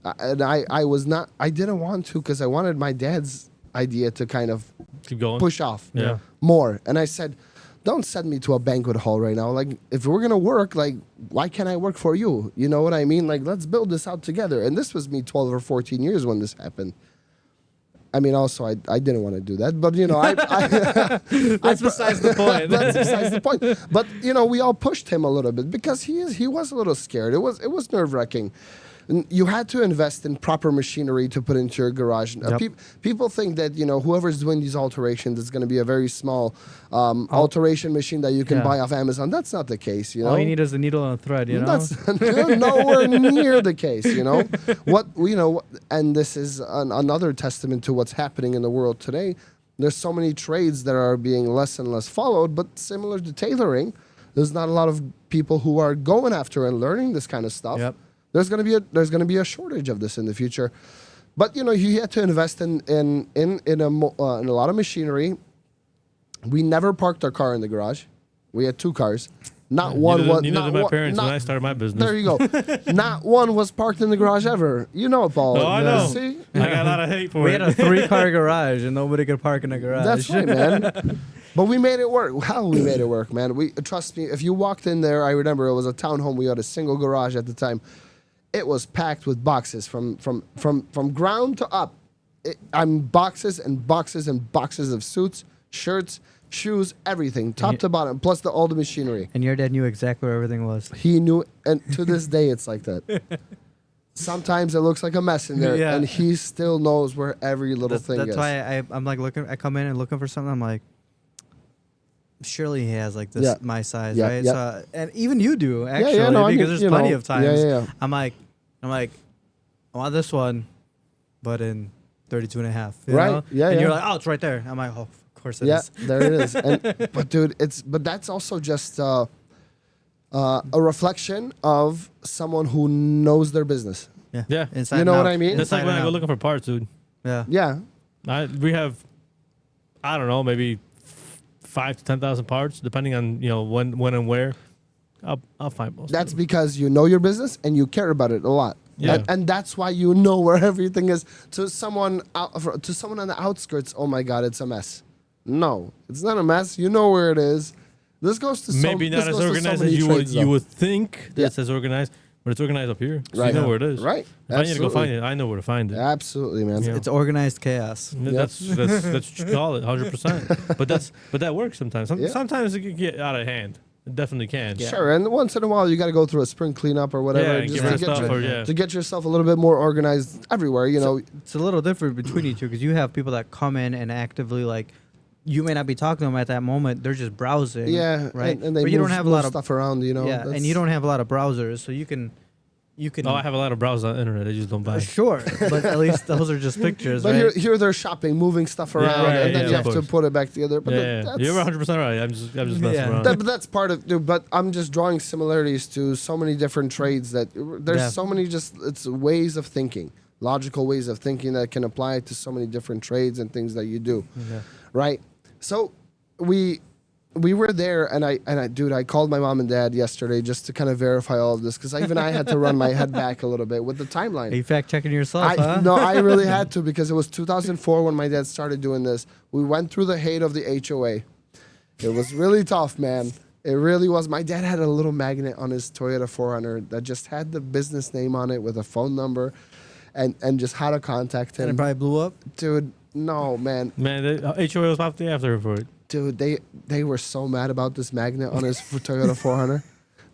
And I didn't want to because I wanted my dad's idea to kind of Keep going. push off Yeah. more. And I said, don't send me to a banquet hall right now. Like, if we're going to work, like, why can't I work for you? You know what I mean? Like, let's build this out together. And this was me 12 or 14 years when this happened. I mean, also, I didn't want to do that, but you know, That's besides the point. That's besides the point. But you know, we all pushed him a little bit because he was a little scared. It was nerve wracking. You had to invest in proper machinery to put into your garage. People think that, you know, whoever's doing these alterations is going to be a very small alteration machine that you can buy off Amazon. That's not the case, you know. All you need is a needle and a thread, you know. That's nowhere near the case, you know. And this is another testament to what's happening in the world today. There's so many trades that are being less and less followed, but similar to tailoring, there's not a lot of people who are going after and learning this kind of stuff. Yep. There's gonna be a shortage of this in the future, but you know, you had to invest in a lot of machinery. We never parked our car in the garage. We had 2 cars. Not one was. Neither did my parents when I started my business. There you go. Not one was parked in the garage ever. You know, Paul. Oh, I know. See? I got a lot of hate for We it. had a 3-car garage and nobody could park in a garage. That's right, man. But we made it work. How we made it work, man. Trust me. If you walked in there, I remember it was a townhome. We had a single garage at the time. It was packed with boxes from ground to up. Boxes and boxes and boxes of suits, shirts, shoes, everything, top to bottom, plus all the machinery. And your dad knew exactly where everything was. He knew, and to this day, it's like that. Sometimes it looks like a mess in there, and he still knows where every little thing is. That's why I'm like looking. I come in and looking for something. I'm like, surely he has like this my size, right? So, and even you do actually, because there's plenty of times. I'm like, I want this one, but in 32 and a half. You know? And you're like, oh, it's right there. I'm like, oh, of course it is. Yeah, there it is. But dude, that's also just a reflection of someone who knows their business. Yeah. Inside you know what I mean? That's like when I go looking for parts, dude. Yeah. We have, I don't know, maybe 5,000 to 10,000 parts, depending on, you know, when and where. I'll find most. That's because you know your business and you care about it a lot. Yeah. And that's why you know where everything is. To someone on the outskirts, oh my God, it's a mess. No, it's not a mess. You know where it is. This goes to maybe not as organized as you would think. That's as organized, but it's organized up here. So you know where it is. Right. If I need to go find it, I know where to find it. Absolutely, man. It's organized chaos. That's what you call it, 100%. But that works sometimes. Sometimes it can get out of hand. It definitely can. Yeah. Sure, and once in a while you got to go through a spring cleanup or whatever, to get yourself a little bit more organized everywhere. You know, it's a little different between you two because you have people that come in and actively like. You may not be talking to them at that moment; they're just browsing. Yeah, right. And they but you don't have a lot of stuff around. You know, yeah, and you don't have a lot of browsers, so you can. Oh, I have a lot of browsers on the internet. I just don't buy. Sure, but at least those are just pictures. But right? here they're shopping, moving stuff around, and then you have to put it back together. But you're 100% right. I'm just messing around. But that's part of. Dude, but I'm just drawing similarities to so many different trades that there's so many it's ways of thinking, logical ways of thinking that can apply to so many different trades and things that you do, right? So we were there, and I called my mom and dad yesterday just to kind of verify all of this because even I had to run my head back a little bit with the timeline. Are you fact checking yourself? No, I really had to because it was 2004 when my dad started doing this. We went through the hate of the HOA. It was really tough, man. It really was. My dad had a little magnet on his Toyota 400 that just had the business name on it with a phone number, and just how to contact him. And it probably blew up, dude. No, man. Man, the HOA was probably after for it. Dude, they were so mad about this magnet on his Toyota 400.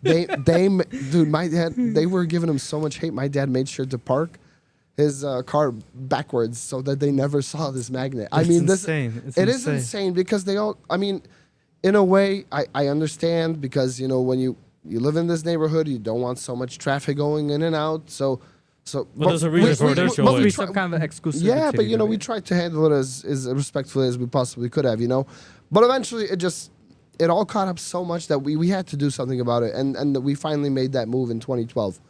Dude, my dad, they were giving him so much hate. My dad made sure to park his car backwards so that they never saw this magnet. It's insane. It is insane because they all. I mean, in a way, I understand because you know when you live in this neighborhood, you don't want so much traffic going in and out. But there's a reason for it. There's some kind of exclusivity. Yeah, but you know, we tried to handle it as respectfully as we possibly could have, you know. But eventually, it all caught up so much that we had to do something about it, and we finally made that move in 2012.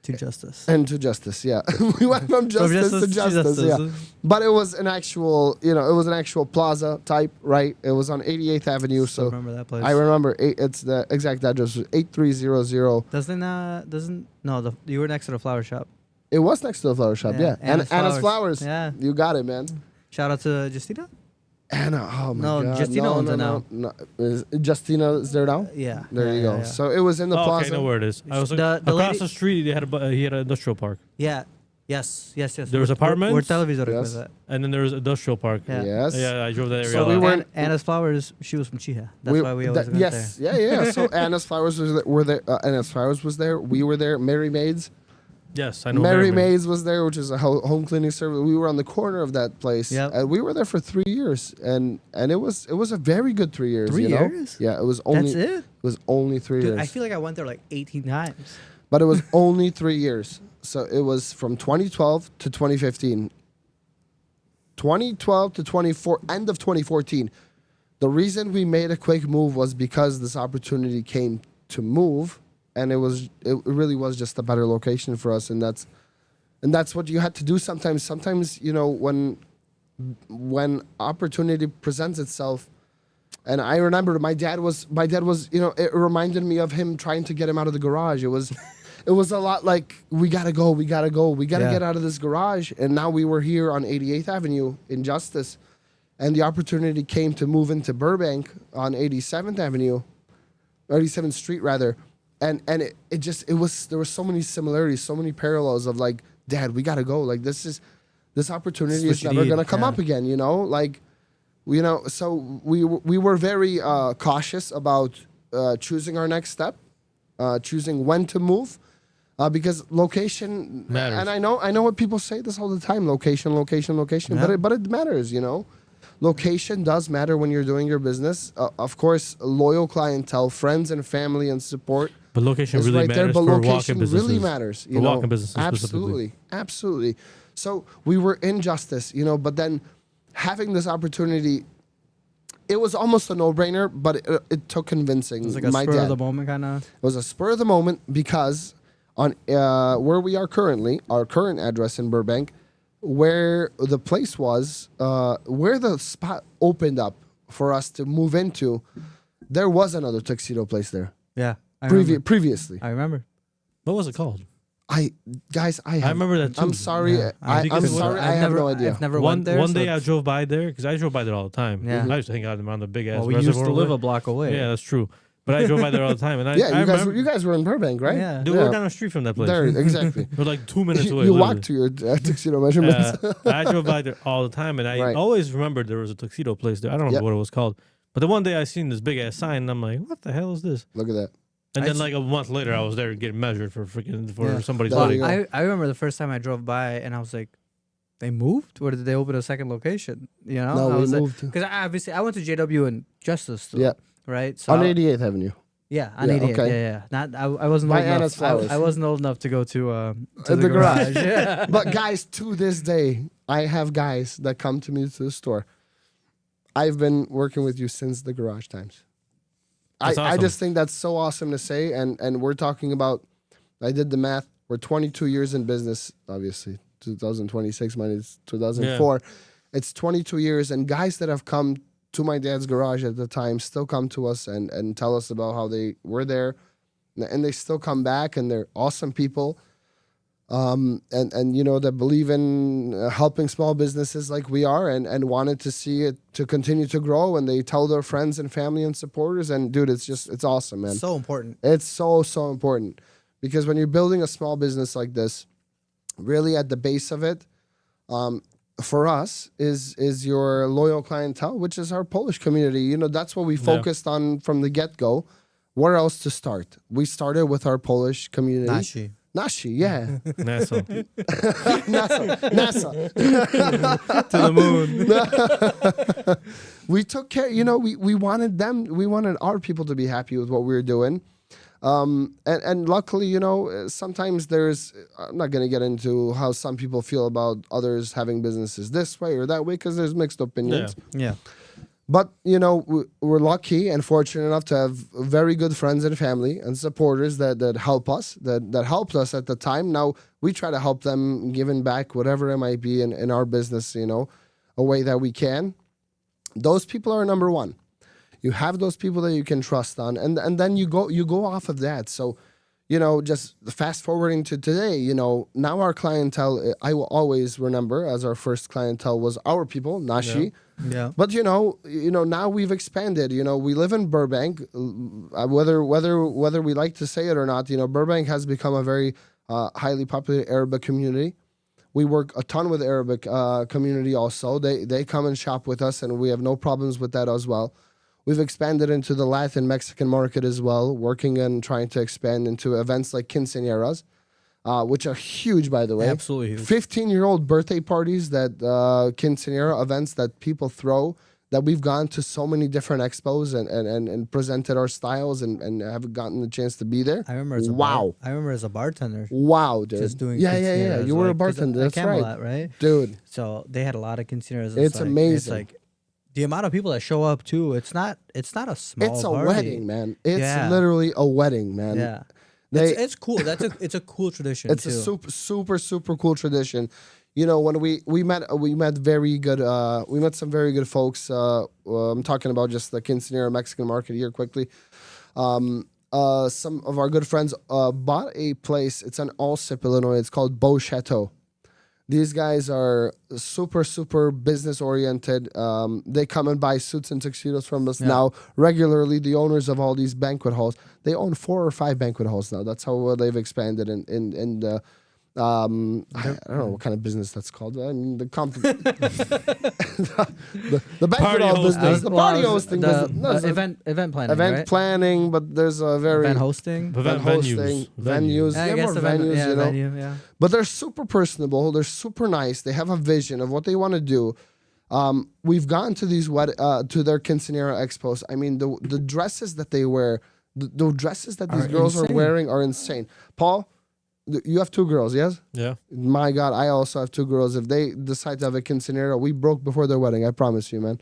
To justice. And to justice, yeah. We went from justice to justice, yeah. But it was an actual, plaza type, right? It was on 88th Avenue, so remember that place. I remember. It's the exact address was 8300. You were next to the flower shop. It was next to the flower shop, yeah. Anna's Flowers. Yeah. You got it, man. Shout out to Justina. Anna, oh my God. Justina owns it now. No. Justina is there now? Yeah. There you go. Yeah. So it was in the plaza. Okay, I know where it is. Across the street, he had an industrial park. Yeah. Yes. There was apartments? Where televisor Yes. was at. And then there was industrial park. Yeah. Yes. Yeah, I drove that area. So a we lot. were- Anna's Flowers, she was from Chiha. That's why we always went yes, there. yeah. So Anna's Flowers were there. Anna's Flowers was there. We were there. Mary Maids. Yes, I know. Mary Maid. Maids was there, which is a home cleaning service. We were on the corner of that place, Yep. and we were there for 3 years, and it was a very good 3 years. 3 you know? years? Yeah, it was only That's it? It was only 3 Dude, years, I feel like I went there like 18 times. but it was only 3 years. So it was from 2012 to 2015. 2012 to 24, end of 2014. The reason we made a quick move was because this opportunity came to move, and it really was just a better location for us, and that's what you had to do sometimes. Sometimes, you know, when opportunity presents itself, and I remember my dad was, you know, it reminded me of him trying to get him out of the garage. It was a lot like, we gotta go, Yeah. get out of this garage. And now we were here on 88th Avenue in Justice, and the opportunity came to move into Burbank on 87th Street rather. And there were so many similarities, so many parallels of like, Dad, we gotta go. Like this opportunity is never gonna come up again, you know? Like, you know, so we were very cautious about choosing our next step, choosing when to move, because location Matters. And I know what people say this all the time: location, Yeah. but it matters, you know. Location does matter when you're doing your business. Of course, loyal clientele, friends and family and support. But location Is really right there, matters but for walking location businesses. really matters. You For know? walking businesses specifically. Absolutely. So we were in Justice, you know, but then having this opportunity, it was almost a no-brainer, but it took convincing. It was like a my spur dad. of the moment kind of. It was a spur of the moment because on where we are currently, our current address in Burbank, where the place was, where the spot opened up for us to move into, there was another tuxedo place there. Yeah. I remember. Previously. I remember. What was it called? I remember that too. I'm sorry. Yeah. I'm sorry. I have no idea. I've never One went there. one so day I it's- drove by there because I drove by there all the time. Yeah. I used to hang out around the big ass. Well, we used to reservoir live over a block away. there. Yeah, that's true. But I drove by there all the time, and I Yeah, I remember, you guys were in Burbank, right? Yeah. Dude, we were down the street from that place. There, exactly. We're like 2 minutes away. you literally. walked to your tuxedo measurements. I drove by there all the time, and I Right. always remembered there was a tuxedo place there. I don't remember Yep. what it was called. But the one day I seen this big ass sign, and I'm like, what the hell is this? Look at that. And I then s- like a month later, I was there getting measured for Yeah. somebody's There body. you go. I remember the first time I drove by and I was like, they moved? Or did they open a second location? You know? No, I we was moved. Because I went to JW and Justice too. Yeah. Right? So On 88th Avenue. Yeah, on Yeah, 88. okay. Yeah. Not I wasn't By old Anna's enough. Flowers. I wasn't old enough to go to The the garage. garage. Yeah. But guys, to this day, I have guys that come to me to the store. I've been working with you since the garage times. That's I awesome. just think that's so awesome to say. And we're talking about, I did the math. We're 22 years in business, obviously. 2026 minus 2004. It's 22 years. And guys that have come to my dad's garage at the time still come to us and tell us about how they were there. And they still come back, and they're awesome people. And you know, that believe in helping small businesses like we are, and wanted to see it to continue to grow, and they tell their friends and family and supporters, and dude, it's awesome, man. So important. It's so important, because when you're building a small business like this, really at the base of it, for us is your loyal clientele, which is our Polish community. You know, that's what we focused on from the get-go. Where else to start? We started with our Polish community. Nashi, yeah. NASA. NASA. To the moon. We took care, you know, we wanted our people to be happy with what we were doing. And luckily, you know, sometimes I'm not going to get into how some people feel about others having businesses this way or that way, because there's mixed opinions. Yeah. But, you know, we're lucky and fortunate enough to have very good friends and family and supporters that help us, that helped us at the time. Now, we try to help them, giving back whatever it might be in our business, you know, a way that we can. Those people are number one. You have those people that you can trust on, and then you go off of that. So, you know, just fast forwarding to today, you know, now our clientele, I will always remember as our first clientele was our people, Nashi. Yeah. But you know, now we've expanded. You know, we live in Burbank. Whether we like to say it or not, you know, Burbank has become a very highly popular Arabic community. We work a ton with Arabic community also. They come and shop with us, and we have no problems with that as well. We've expanded into the Latin Mexican market as well, working and trying to expand into events like quinceañeras, which are huge, by the way. Absolutely huge. 15-year-old birthday parties that quinceañera events that people throw, that we've gone to so many different expos and presented our styles and have gotten the chance to be there. I remember as a bartender. Wow, dude. Just doing yeah. quinceañeras, You were a like, 'cause bartender. at That's Camelot, right, dude. So they had a lot of quinceañeras. It's amazing. It's like the amount of people that show up too. It's not a small. It's a party. wedding, man. It's literally a wedding, man. Yeah. It's cool. It's a cool tradition. It's too. a super cool tradition. You know, when we met very good. We met some very good folks. I'm talking about just the quinceañera Mexican market here quickly. Some of our good friends bought a place. It's in Allsip, Illinois. It's called Beau Chateau. These guys are super business oriented. They come and buy suits and tuxedos from us now regularly. The owners of all these banquet halls, they own 4 or 5 banquet halls now. That's how they've expanded in the. I don't know what kind of business that's called. I mean, the banquet hall business, the party hosting business, no, event planning, event planning. But there's a very event hosting, venues. I Yeah, guess more venues, you know. venue, yeah. But they're super personable. They're super nice. They have a vision of what they want to do. We've gone to these to their quinceañera expos. I mean, the dresses that they wear, the dresses that these girls are wearing are insane. Paul, you have 2 girls, yes? Yeah. My God, I also have 2 girls. If they decide to have a quinceañera, we broke before their wedding. I promise you, man.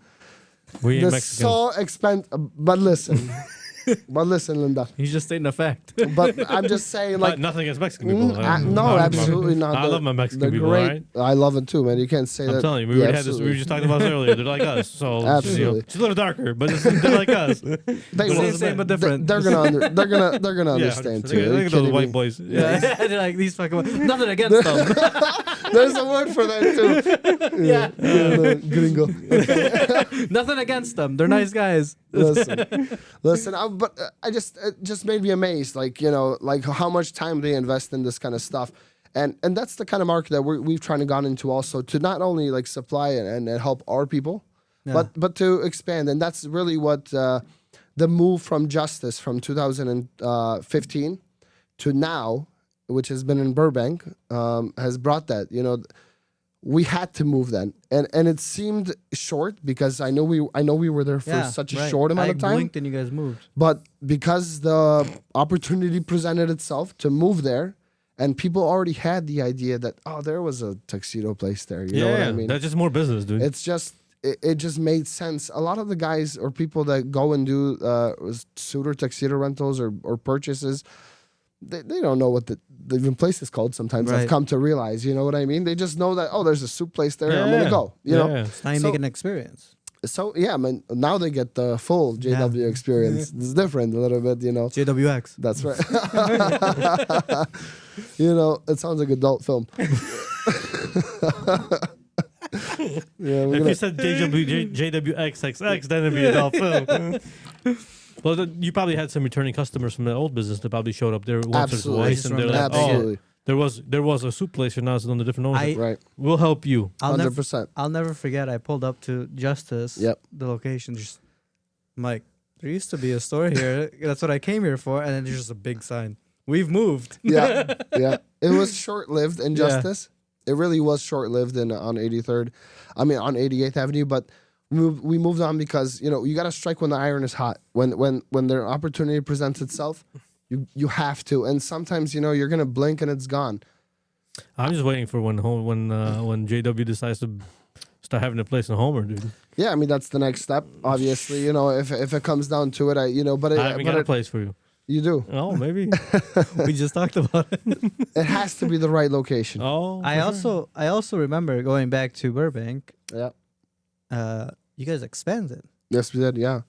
We ain't They're Mexican. so expensive. But listen, Linda. He's just stating a fact. But I'm just saying, like, nothing against Mexican people. no, absolutely not. I love my Mexican They're people, great. right? I love it too, man. You can't say that. I'm telling you, we already had this. We were just talking about this earlier. They're like us, so Absolutely. she's a little darker, but they're like us. Same but different. They're gonna understand too. Look Are you at those kidding white me? boys. Yeah, they're like these fucking. Nothing against them. There's a word for that too. Yeah. Gringo. Nothing against them. They're nice guys. Listen. But it just made me amazed. Like, you know, like how much time they invest in this kind of stuff, and that's the kind of market that we've trying to gone into also, to not only like supply and help our people, but to expand. And that's really what the move from Justice from 2015 to now, which has been in Burbank, has brought that. You know, we had to move then, and it seemed short because I know we were there for such a short amount of time. I blinked and you guys moved. But because the opportunity presented itself to move there, and people already had the idea that, oh, there was a tuxedo place there. You know what I mean? That's just more business, dude. It's just it just made sense. A lot of the guys or people that go and do suit or tuxedo rentals or purchases, they don't know what the even place is called. Sometimes I've come to realize, you know what I mean? They just know that, oh, there's a soup place there. I'm gonna go. You know. Now you make an experience. So yeah, man. Now they get the full JW experience. It's different a little bit, you know. JWX. That's right. You know, it sounds like adult film. If you said JWXXX, then it'd be adult film. Well, you probably had some returning customers from the old business that probably showed up there once or twice, and they're like, absolutely. There was a soup place, and now it's under different ownership. Right. We'll help you. 100%. I'll never forget. I pulled up to Justice. Yep. The location. Just, I'm like, there used to be a store here. That's what I came here for. And then there's just a big sign. We've moved. Yeah. It was short-lived in Justice. It really was short-lived on 83rd. I mean, on 88th Avenue, but we moved on because, you know, you got to strike when the iron is hot. When their opportunity presents itself, you have to. And sometimes, you know, you're gonna blink and it's gone. I'm just waiting for when JW decides to start having a place in Homer, dude. Yeah, I mean that's the next step. Obviously, you know, if it comes down to it, I haven't got a place for you. You do. Oh, maybe. We just talked about it. It has to be the right location. Oh, I also remember going back to Burbank. Yeah. You guys expanded. Yes, we did. Yeah.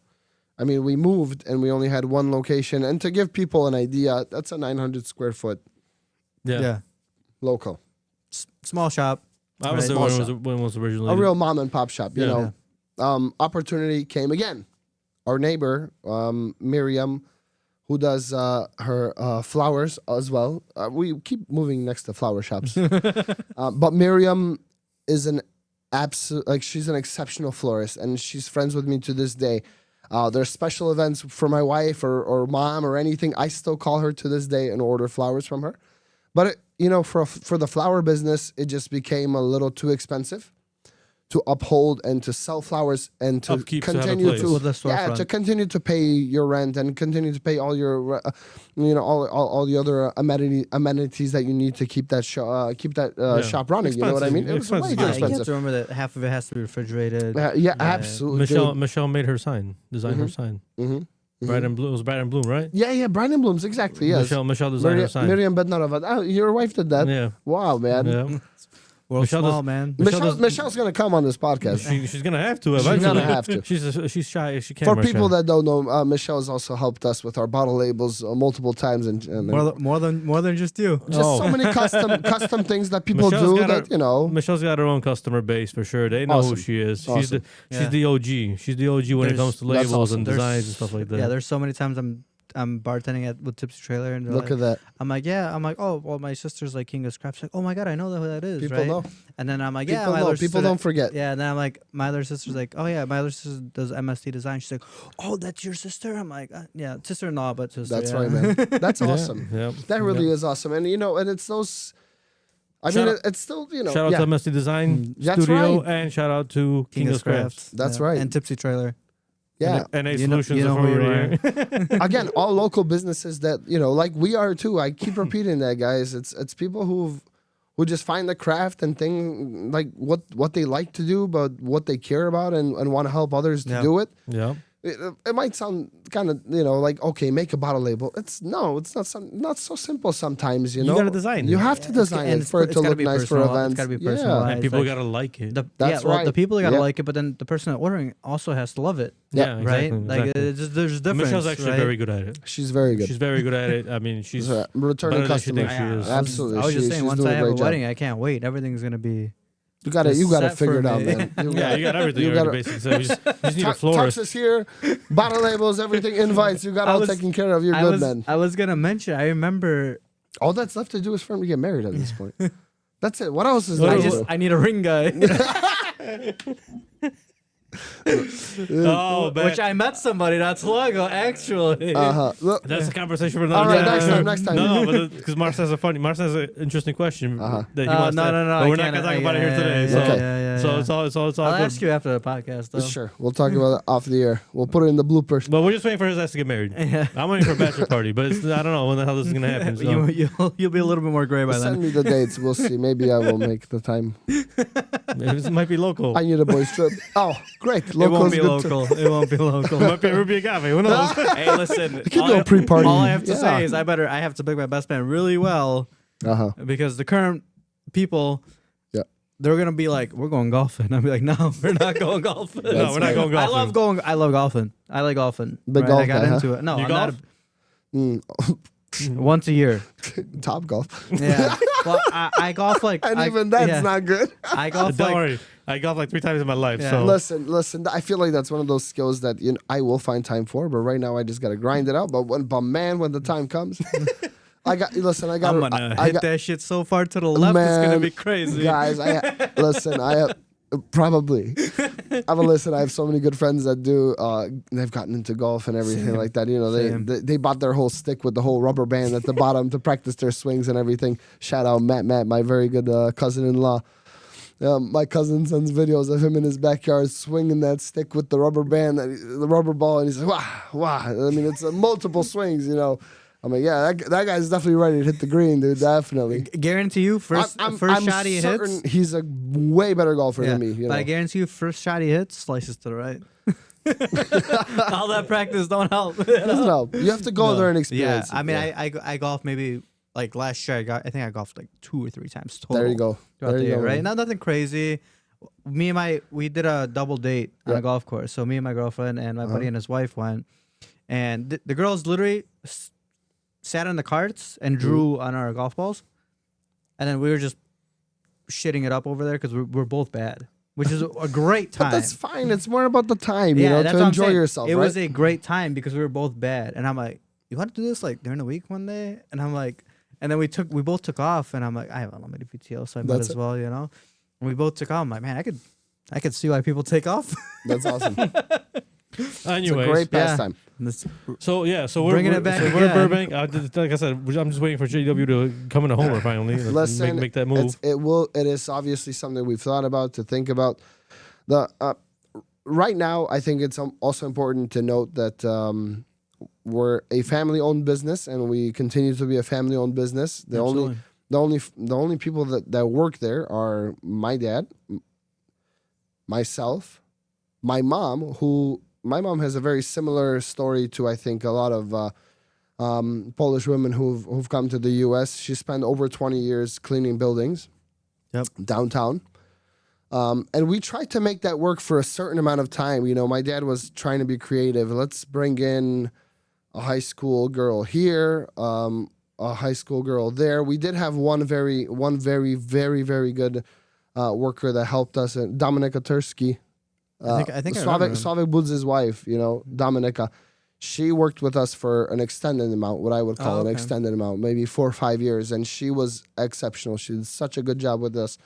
I mean, we moved and we only had one location. And to give people an idea, that's a 900 square foot. Yeah. Local. Small shop. I was there when it was originally. A real mom and pop shop, you know. Opportunity came again. Our neighbor, Miriam, who does her flowers as well. We keep moving next to flower shops. But Miriam is an absolute, like, she's an exceptional florist, and she's friends with me to this day. There's special events for my wife or mom or anything. I still call her to this day and order flowers from her. But for the flower business, it just became a little too expensive to uphold and to sell flowers and to continue to continue to pay your rent and continue to pay all your all the other amenities that you need to keep that shop running. Expensive. You know what I mean? It was way too You have expensive. to remember that half of it has to be refrigerated. Absolutely. Michelle made her sign, designed her sign. Bright and blue. It was Bright and Bloom, right? Yeah, Bright and Blooms, exactly. Yes. Michelle designed her sign. Miriam Bednarova. Oh, your wife did that. Yeah. Wow, man. Yeah. World small, man. Michelle's gonna come on this podcast. She's gonna have to eventually. She's gonna have to. She's shy. She can't. For people that don't know, Michelle has also helped us with our bottle labels multiple times, and more than just you. Just so many custom things that people do that Michelle's got her own customer base for sure. They know who she is. Awesome. She's the OG. She's the OG when it comes to labels and designs and stuff like that. Yeah, there's so many times I'm bartending with Tipsy Trailer, and look at that. I'm like, oh, well, my sister's like King of Scraps. Like, oh my god, I know who that is. People right? know. And then I'm like, People yeah, my know. other People sister, don't forget. Yeah, and then I'm like, my other sister's like, oh yeah, my other sister does MST design. She's like, oh, that's your sister. I'm like, yeah, sister-in-law, but sister. That's yeah. right, man. That's awesome. Yeah. That really is awesome, and and it's those. It's still Shout out to MST Design That's Studio, right. and shout out to King of Scraps. That's right. And Tipsy Trailer. Yeah. And A You know Solutions. who you are. Again, all local businesses that like we are too. I keep repeating that, guys. It's people who just find the craft and thing, like what they like to do, but what they care about and want to help others to do it. Yeah. It might sound kind of like, okay, make a bottle label. It's not so simple sometimes. You gotta design it. You have to design it for it to look nice for events. It's gotta be personalized. And people gotta like it. That's right. The people gotta like it, but then the person ordering also has to love it. Yeah, right. exactly, Like exactly. there's a difference. Michelle's actually very good at it. She's very good. She's very good at it. I mean, she's returning better than she customer. thinks she is. Absolutely. I was just saying, she's once doing I have a great job. wedding, I can't wait. Everything's gonna be. You gotta set figure it for out, me. man. You got everything already, basically. So you just need a florist. Tux is here, bottle labels, everything, invites. You got all taken care of. You're good, man. I was gonna mention. I remember. All that's left to do is for him to get married at this point. That's it. What else is I left? need a ring guy. Oh, Which I met somebody not too long ago, actually. That's a conversation for another All right, time. next time. No, because Mars has an interesting question that he wants no, to. no, But we're not gonna talk about it here today. So it's all I'll good. ask you after the podcast, though. Sure, we'll talk about it off the air. We'll put it in the bloopers. But we're just waiting for his ass to get married. Yeah. I'm waiting for a bachelor party, but I don't know when the hell this is gonna happen. So. You'll be a little bit more gray by Send then. me the dates. We'll see. Maybe I will make the time. It might be local. I need a boys trip. Oh, great. It won't Local's be good local. It won't be local. It might be a Ruby Agave. Who knows? Hey, listen. can do a pre-party. All I have to Yeah. say is I have to pick my best man really well because the current people, they're gonna be like, "We're going golfing." I'll be like, "No, we're not going golfing." No, we're not going golfing. I love golfing. I like golfing. Big golf I got guy, into it. No, You I'm golf? not. Once a year. Top golf. Yeah. Well, I golf like. And even that's not good. I golf Don't like. worry. I golf like 3 times in my life. Yeah. So Listen. I feel like that's one of those skills that I will find time for, but right now I just gotta grind it out. But when the time comes, I'm gonna hit that shit so far to the left. It's gonna be crazy, guys. I have probably. I have so many good friends that do. They've gotten into golf and everything like that. They bought their whole stick with the whole rubber band at the bottom to practice their swings and everything. Shout out Matt, my very good cousin-in-law. My cousin sends videos of him in his backyard swinging that stick with the rubber band, the rubber ball, and he's like, wow. I mean, it's multiple swings, I'm like, yeah, that guy's definitely ready to hit the green, dude. Definitely. Guarantee you, first shot he hits. He's a way better golfer than me. But I guarantee you, first shot he hits, slices to the right. All that practice don't help. Doesn't help. You have to go there and experience. Yeah, I mean, I golf maybe like last year. I think I golfed like 2 or 3 times total. There you go. Throughout the year, right? Nothing crazy. We did a double date on a golf course. So me and my girlfriend and my buddy and his wife went, and the girls literally sat in the carts and drew on our golf balls, and then we were just shitting it up over there because we're both bad, which is a great time. But that's fine. It's more about the time, that's to what I'm enjoy saying. yourself. It right? was a great time because we were both bad, and I'm like, you want to do this like during the week one day? And I'm like, and then we both took off, and I'm like, I have unlimited PTO, so I might as well, you know. And we both took off. I'm like, man, I could see why people take off. That's awesome. Anyways, it's a great pastime. So Bringing we're it back so we're in again. Burbank. Like I said, I'm just waiting for JW to come into Homer finally. Listen, make that move. It is obviously something we've thought about, to think about. Right now, I think it's also important to note that we're a family-owned business, and we continue to be a family-owned business. The only people that work there are my dad, myself, my mom, who my mom has a very similar story to, I think, a lot of Polish women who've come to the U.S. She spent over 20 years cleaning buildings downtown. And we tried to make that work for a certain amount of time. You know, my dad was trying to be creative. Let's bring in a high school girl here, a high school girl there. We did have one very, very good worker that helped us, Dominika Tursky. I think Slavik Budz's wife, you know, Dominika. She worked with us for an extended amount, what I would call an extended amount, maybe 4 or 5 years. And she was exceptional. She did such a good job with us.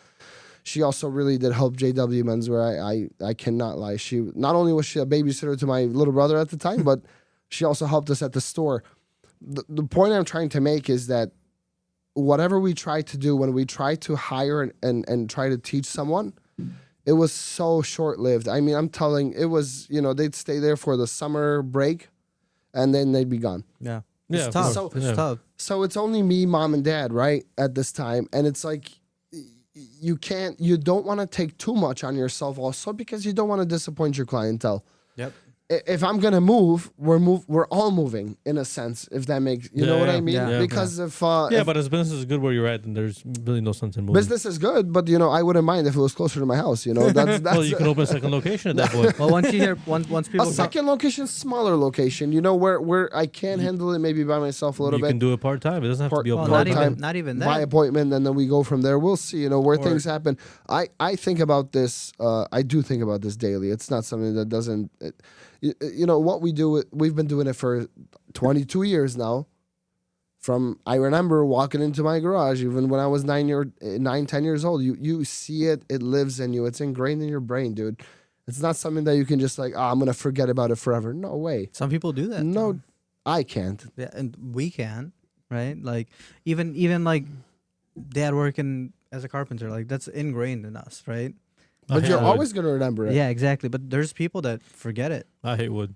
She also really did help JW Menswear. I cannot lie. Not only was she a babysitter to my little brother at the time, but she also helped us at the store. The point I'm trying to make is that whatever we try to do, when we try to hire and try to teach someone, it was so short-lived. I mean, I'm telling, it was, you know, they'd stay there for the summer break, and then they'd be gone. Yeah. Yeah, It's tough. So- It's tough. So it's only me, mom, and dad, right, at this time. And it's like, you don't want to take too much on yourself also, because you don't want to disappoint your clientele. Yep. If I'm gonna move, we're all moving in a sense, if that makes you know what I mean. Yeah. Because if but as business is good where you're at, then there's really no sense in moving. business is good, but you know, I wouldn't mind if it was closer to my house. You know, that's Well, you can open a second location at that point. Well, once people a second location, smaller location. You know, where I can handle it maybe by myself a little You bit. can do it part time. It doesn't have to be open well, all not the time. even by that. appointment, and then we go from there. We'll see, you know, where things happen. I think about this. I do think about this daily. It's not something that doesn't. You know what we do. We've been doing it for 22 years now. I remember walking into my garage even when I was 10 years old. You see it. It lives in you. It's ingrained in your brain, dude. It's not something that you can just like, I'm gonna forget about it forever. No way. Some people do that. No, though. I can't. Yeah, and we can, right? Like even like dad working as a carpenter, like that's ingrained in us, right? But hate you're wood. always gonna remember it. Yeah, exactly. But there's people that forget it. I hate wood.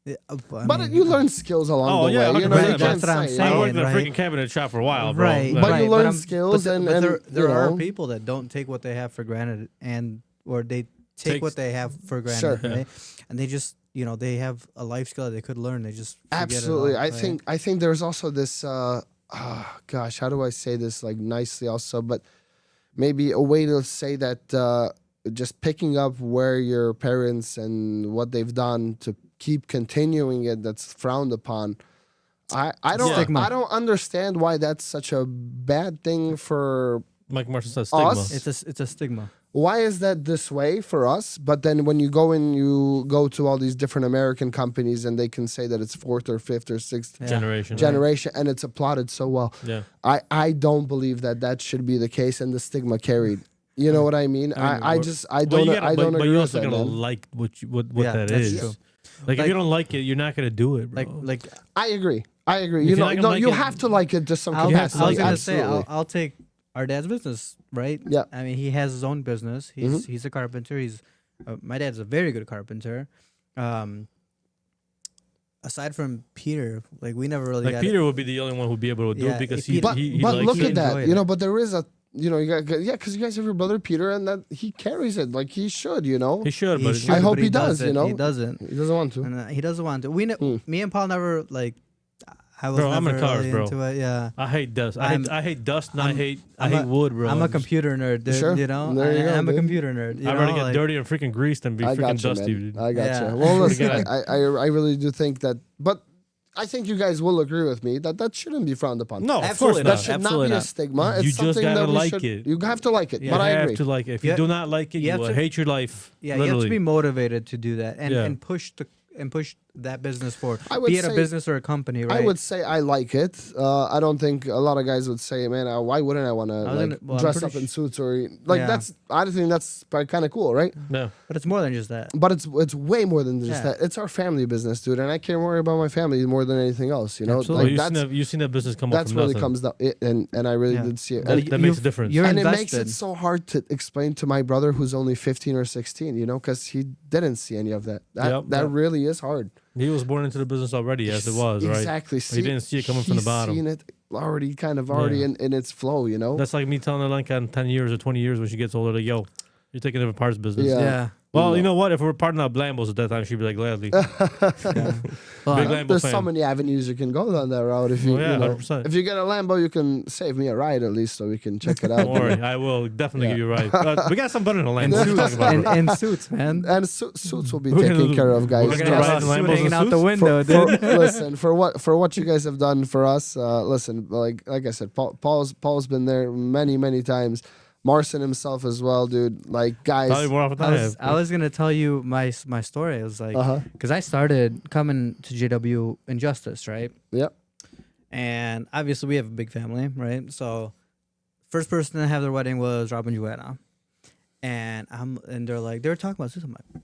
Yeah, But you learn skills along the way. You know, 100%. you That's can't what I'm say, saying. I worked in a right? freaking cabinet shop for a while, bro. Right, But you right. learn I'm- skills but and there you are know. people that don't take what they have for granted, or they take Takes- what they have for granted, Sure. right? And they just, you know, they have a life skill that they could learn. They just forget Absolutely. It all, I think there's also this gosh, how do I say this like nicely also, but maybe a way to say that just picking up where your parents and what they've done to keep continuing it, that's frowned upon. I don't Stigma. I don't understand why that's such a bad thing for Mike Marshall says stigma. Us? It's a stigma. why is that this way for us? But then when you go to all these different American companies and they can say that it's 4th or 5th or 6th generation and it's applauded so well. Yeah. I don't believe that should be the case and the stigma carried. You know what I mean? I don't But agree you with also that. gotta Man. like what Yeah, that that's is. true. Like if you don't like it, you're not gonna do it, bro. Like I agree. If You you're know, not gonna no, like you it- have to like it to some I was capacity. gonna say, Absolutely. I'll take our dad's business, right? Yeah. I mean, he has his own business. He's a carpenter. He's my dad's a very good carpenter. Aside from Peter, like we never really like got Peter would be the only one who'd be able to do Yeah, it because if he Peter- he But likes look it. at that, enjoyed you know. it. But there is you got because you guys have your brother Peter, and that he carries it like he should, you know. He should, He but should, I hope but he does, you know. He doesn't. He doesn't want to. And he doesn't want to. Me and Paul never like. I was Bro, I'm never in cars, really bro. into it. Yeah. I hate dust. I'm- I hate dust, and I'm- I hate I'm wood, bro. I'm a Just- computer nerd, dude. Sure. You know, There you go, I'm a dude. computer nerd. You I'd know? rather get like, dirty and freaking greased than be I freaking got you, dusty, man. dude. I got Yeah. you. Well, Swear to listen, God. I really do think that, but I think you guys will agree with me that shouldn't be frowned upon. No, of Absolutely course that not. should Absolutely not be a not. stigma. It's You just something gotta that we like should, it. You have to like it, You but I have agree. to like it. If You you ha- do not like it, you you have will to- hate your life. Yeah, you have to literally. be motivated to do that and Mm-hmm. push that business for? I would Be it a say- business or a company, right? I would say I like it. I don't think a lot of guys would say, "Man, why wouldn't I want to I'm dress pretty up in suits or like Yeah. that's?" I think that's kind of cool, right? No. But it's more than just that. But it's way more than just Yeah. that. It's our family business, dude, and I care more about my family more than anything else. You know, Absolutely. Well, like you've seen that business come up that's from really nothing. comes down, and I really Yeah. did see it. That- And, that makes a difference. You're and it invested. makes it so hard to explain to my brother who's only 15 or 16, you know, because he didn't see any of that. That Yep. really is hard. He was born into the business already as it was, right? Exactly. But he didn't see it coming from the he's bottom. Seen it already Yeah. in its flow, you know. That's like me telling Alenka in 10 years or 20 years when she gets older, like, yo, you're taking over parts business. Yeah. Yeah. Well, you know what? If we're parting out Lambos at that time, she'd be like, gladly. Well, Big Lambo There's fan. so many avenues you can go down that route. If you, Oh, yeah, you know, 100%. if you get a Lambo, you can save me a ride at least, so we can check it out. Don't worry, I will definitely Yeah. give you a ride. But we got some better than a in Lambo. What are you suits, talking about, bro? in suits, man. And suits will be We're gonna taken do- care of, guys. we're We're gonna gonna ride have in a suit Lambos hanging and out the suits? window, dude. Listen, for what you guys have done for us, listen, like I said, Paul's been there many times. Marcin himself as well, dude. Like guys, Probably more often than I have. I was gonna tell you my story. It was like, Uh-huh. because I started coming to JW Injustice, right? Yep. And obviously we have a big family, right? So first person to have their wedding was Rob and Joanna, and they're like, they were talking about suits. I'm like,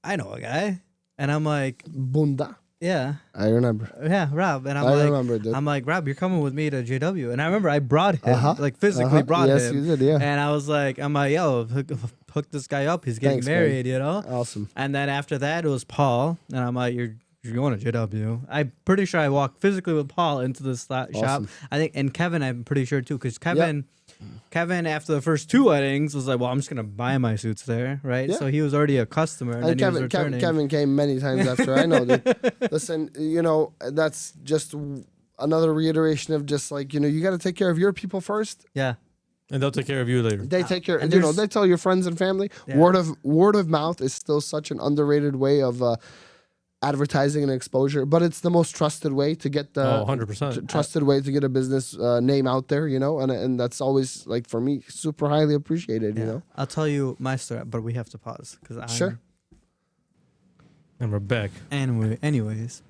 I know a guy, and I'm like, Bunda. yeah, I remember. yeah, Rob, and I'm I like, remember, dude. I'm like, Rob, you're coming with me to JW, and I remember I brought him, Uh-huh. like physically brought yes, him. you did, yeah. And I was like, I'm like, yo, hook this guy up. He's getting Thanks, man. married, you know? Awesome. And then after that, it was Paul. And I'm like, you're going to JW. I'm pretty sure I walked physically with Paul into the shop. Awesome. I think, and Kevin, I'm pretty sure too, because Kevin, after the first 2 weddings, was like, well, I'm just going to buy my suits there, right? Yeah. So he was already a customer. And, And then he was returning. Kevin came many times after. I know, dude. Listen, you know, that's just another reiteration of just like, you know, you got to take care of your people first. Yeah. And they'll take care of you later. They take care, and you know, there's- they tell your friends and family. Yeah. Word of mouth is still such an underrated way of advertising and exposure, but it's the most trusted way to get the 100%. trusted way to get a business name out there, you know, and that's always like for me super highly appreciated, you Yeah. know. I'll tell you my story, but we have to pause. Sure. And we're back. Anyways.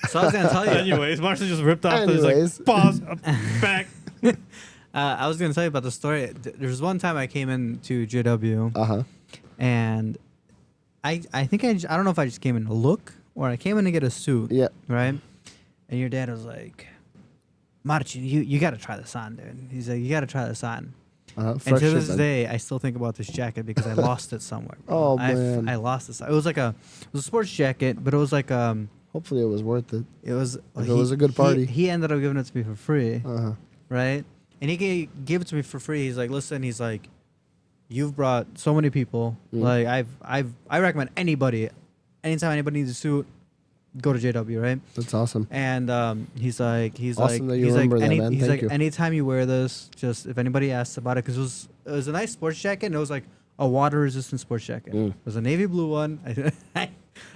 So I was going to tell you. Anyways, Marcia just ripped off. He's Anyways. like, pause, I'm back. I was going to tell you about the story. There was one time I came into JW. And I think I don't know if I just came in to look or I came in to get a suit. Yeah. Right? And your dad was like, Marcin, you got to try this on, dude. He's like, you got to try this on. And Fresh to this shipment. day, I still think about this jacket because I lost it somewhere. bro. Oh, man. I lost it. It was like it was a sports jacket, but it was like Hopefully it was worth it. it was. If it was a good party. He ended up giving it to me for free, Uh-huh. right? And he gave it to me for free. He's like, listen, he's like, you've brought so many people. Mm. Like I recommend anybody, anytime anybody needs a suit, go to JW, right? That's awesome. And he's like, Awesome that you remember that, man. he's Thank like, you. anytime you wear this, just if anybody asks about it, because it was a nice sports jacket, and it was like a water resistant sports jacket. Mm. It was a navy blue one.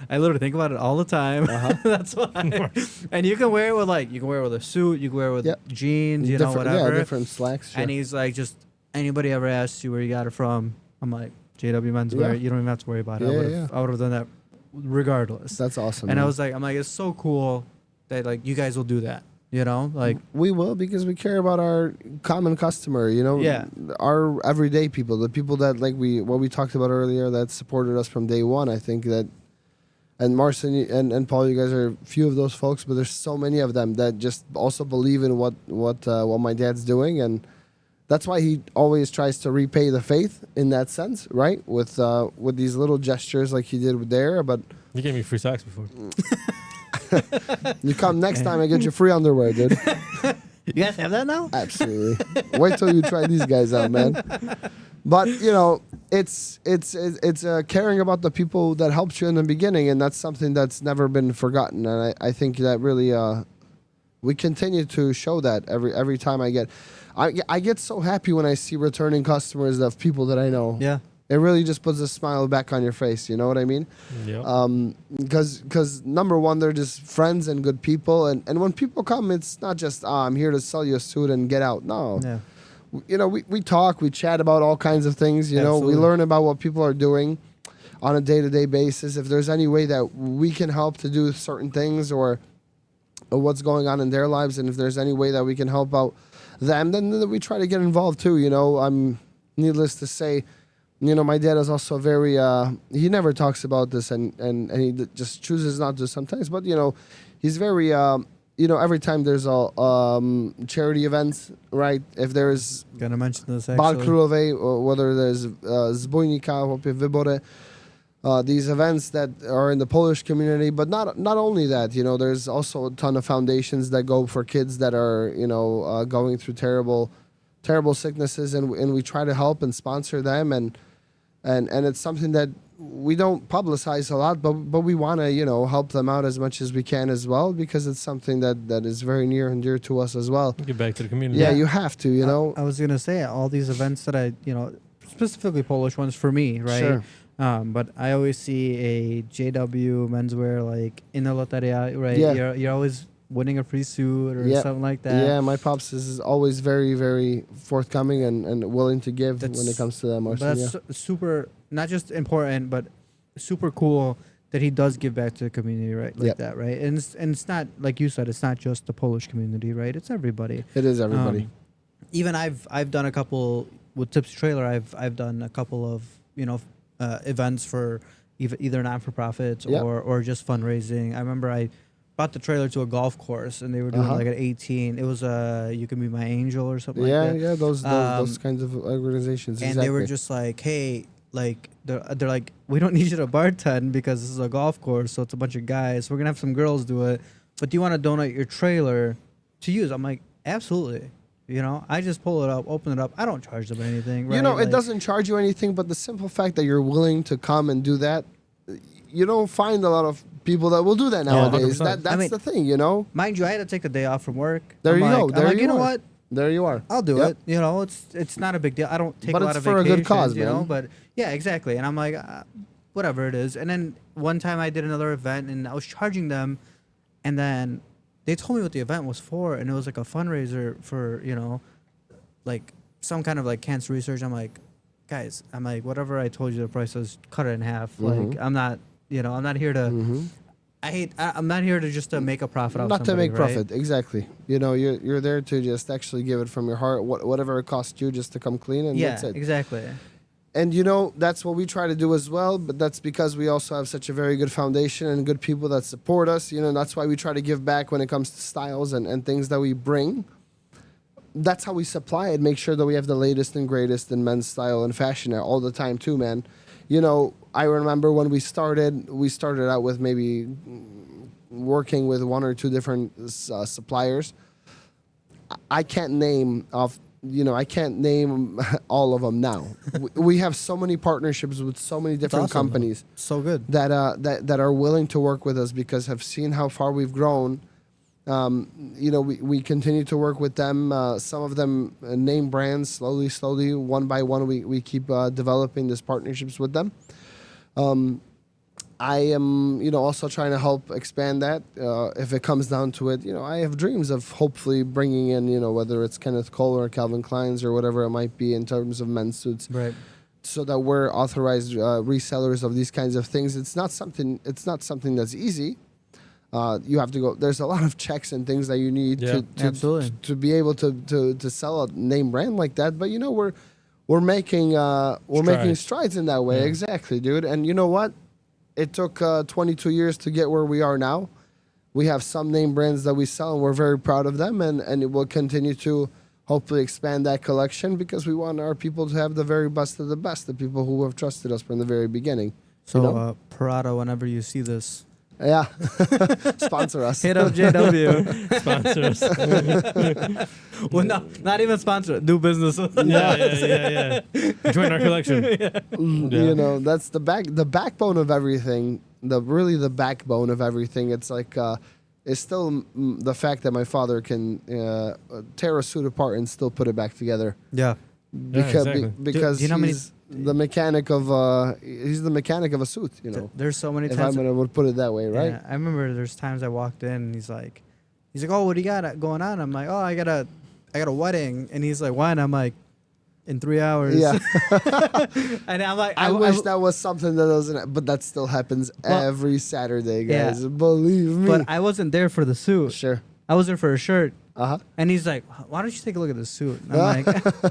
I literally think about it all the time. Uh-huh. That's why. And you can wear it with a suit, you can wear it with Yep. jeans, you know, Different- whatever. Yeah, different slacks. Sure. And he's like, just anybody ever asks you where you got it from, I'm like, JW Menswear. Yeah. You don't even have to worry about it. Yeah, I would have done that regardless. That's awesome. And I man. was like, I'm like, it's so cool that like you guys will do that. You know, like we will because we care about our common customer, you know, Yeah. our everyday people, the people that like what we talked about earlier that supported us from day one. I think that, and Marcin and Paul, you guys are a few of those folks, but there's so many of them that just also believe in what my dad's doing, and that's why he always tries to repay the faith in that sense, right? With these little gestures like he did there, but You gave me free socks before. you come next time, I get you free underwear, dude. you guys have that now. Absolutely. Wait till you try these guys out, man. But you know, it's caring about the people that helped you in the beginning, and that's something that's never been forgotten. And I think that really we continue to show that every time I get so happy when I see returning customers of people that I know. Yeah. It really just puts a smile back on your face. You know what I mean? Yeah. Because number one, they're just friends and good people, and when people come, it's not just I'm here to sell you a suit and get out. No, Yeah. you know, we talk, we chat about all kinds of things. You know, we Absolutely. learn about what people are doing, on a day-to-day basis. If there's any way that we can help to do certain things or what's going on in their lives, and if there's any way that we can help out them, then we try to get involved too. I'm needless to say, my dad is also very he never talks about this, and he just chooses not to sometimes, but he's very every time there's a charity events, right? If there's Gonna mention this Bal actually. Królowej, or whether there's Zbójnika, Chłopie Wybory, these events that are in the Polish community, but not only that, there's also a ton of foundations that go for kids that are going through terrible sicknesses, and we try to help and sponsor them, and it's something that we don't publicize a lot, but we want to help them out as much as we can as well, because it's something that is very near and dear to us as well. Give back to the community. Yeah, you have to. I was gonna say all these events that I specifically Polish ones for me, right? Sure. But I always see a JW Menswear like in the loteria, right? Yeah. You're always winning a free suit or Yeah. something like that. Yeah, my pops is always very, very forthcoming and willing to give when it comes to that. But Marcin, that's super, not just important, but super cool that he does give back to the community, right? Like Yep. that, right? And it's not, like you said, it's not just the Polish community, right? It's everybody. It is everybody. Even I've done a couple with Tips Trailer. I've done a couple of events for either not for profits Yep. or just fundraising. I remember I bought the trailer to a golf course and they were doing like an 18. It was You Can Be My Angel or something Yeah, like that. yeah, those kinds of organizations. And exactly. they were just like, hey, like they're like, we don't need you to bartend because this is a golf course, so it's a bunch of guys. We're gonna have some girls do it, but do you want to donate your trailer to use? I'm like, absolutely. I just pull it up, open it up. I don't charge them anything. Right? it doesn't charge you anything, but the simple fact that you're willing to come and do that, you don't find a lot of people that will do that nowadays. 100%. That's the thing, Mind you, I had to take the day off from work. There I'm you like, go. I'm There like, you you know are. what? There you are. I'll do Yep. it. It's not a big deal. I don't take But a lot it's of for a vacations, good cause, man. But yeah, exactly. And I'm like, whatever it is. And then one time I did another event and I was charging them, and then they told me what the event was for, and it was like a fundraiser for like some kind of like cancer research. I'm like, guys, whatever I told you the price was, cut it in half. Like I'm not here to. I'm not here to just to make a profit off Not to somebody, make right? profit, exactly. You're there to just actually give it from your heart, whatever it costs you, just to come clean, and Yeah, that's it. exactly. And that's what we try to do as well. But that's because we also have such a very good foundation and good people that support us. That's why we try to give back when it comes to styles and things that we bring. That's how we supply it. Make sure that we have the latest and greatest in men's style and fashion all the time too, man. I remember when we started out with maybe working with one or two different suppliers. I can't name all of them now. We have so many partnerships with so many different awesome, companies So good. that are willing to work with us because have seen how far we've grown. We continue to work with them. Some of them name brands slowly, one by one. We keep developing these partnerships with them. I am, also trying to help expand that. If it comes down to it, I have dreams of hopefully bringing in, whether it's Kenneth Cole or Calvin Klein's or whatever it might be in terms of men's suits, Right. so that we're authorized resellers of these kinds of things. It's not something that's easy. You have to go. There's a lot of checks and things that you need Absolutely. to be able to sell a name brand like that. But we're making strides in that way. Yeah. Exactly, dude. And you know what? It took 22 years to get where we are now. We have some name brands that we sell, and we're very proud of them. And it will continue to hopefully expand that collection because we want our people to have the very best of the best, the people who have trusted us from the very beginning. So, Parada, whenever you see this, Yeah, sponsor us. hit up JW. Sponsors. Well, no, not even sponsor. Do business. yeah. Join our collection. That's the backbone of everything. The backbone of everything. It's like it's still the fact that my father can tear a suit apart and still put it back together. Yeah. Because Do you know how many- he's the mechanic of a suit. There's so many If I'm times. gonna put it that way, right? Yeah, I remember there's times I walked in and he's like, oh, what do you got going on? I'm like, oh, I got a wedding. And he's like, when? I'm like, in 3 hours. Yeah. And I'm like, I wish that was something that doesn't, but that still happens every Saturday, guys. Believe me. But I wasn't there for the suit. Sure. I was there for a shirt. Uh-huh. And he's like, why don't you take a look at the suit? And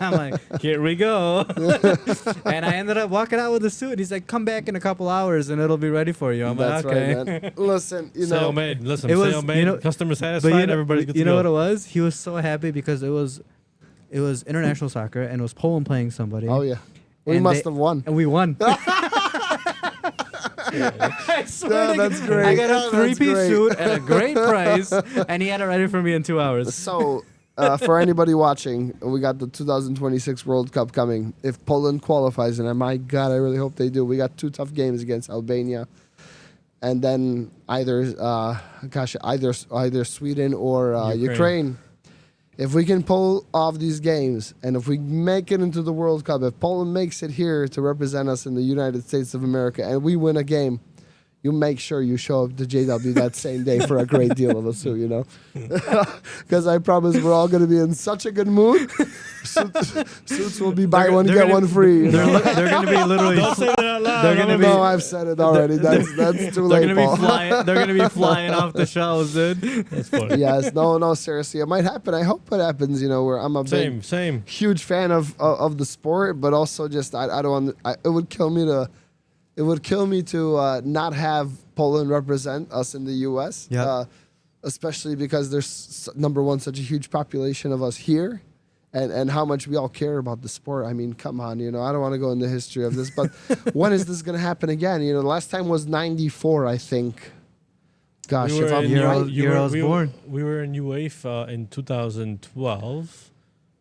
I'm like, Here we go. and I ended up walking out with the suit. He's like, come back in a couple hours and it'll be ready for you. I'm That's like, okay. right, man. Listen, Sale made. Listen, It was, sale made. you know- Customer But satisfied. Everybody's good to you know go. what it was? He was so happy because it was international soccer and it was Poland playing somebody. Oh, yeah. We And must they- have won. And we won. I swear No, to that's God, great. I got That's a three-piece great. suit at a great price, and he had it ready for me in 2 hours. So, for anybody watching, we got the 2026 World Cup coming. If Poland qualifies, and my God, I really hope they do. We got 2 tough games against Albania, and then either Sweden or Ukraine. If we can pull off these games, and if we make it into the World Cup, if Poland makes it here to represent us in the United States of America, and we win a game, you make sure you show up to JW that same day for a great deal of a suit, you know? Because I promise we're all going to be in such a good mood. Suits will be buy one, get one free. You know? They're going to be literally. Don't say that out loud. They're gonna be- No, I've said it already. That's too They're late, gonna Paul. be flying. They're gonna be flying off the shelves, dude. That's funny. Yes, no, seriously, it might happen. I hope it happens. You know, where I'm a big, Same. huge fan of the sport, but also just I don't want. It would kill me to. It would kill me to not have Poland represent us in the U.S. Yeah. Especially because there's number one such a huge population of us here, and how much we all care about the sport. I mean, come on, you know, I don't want to go into the history of this, but when is this going to happen again? You know, the last time was '94, I think. Gosh, if I'm year I right. was born. We were in UEFA in 2012.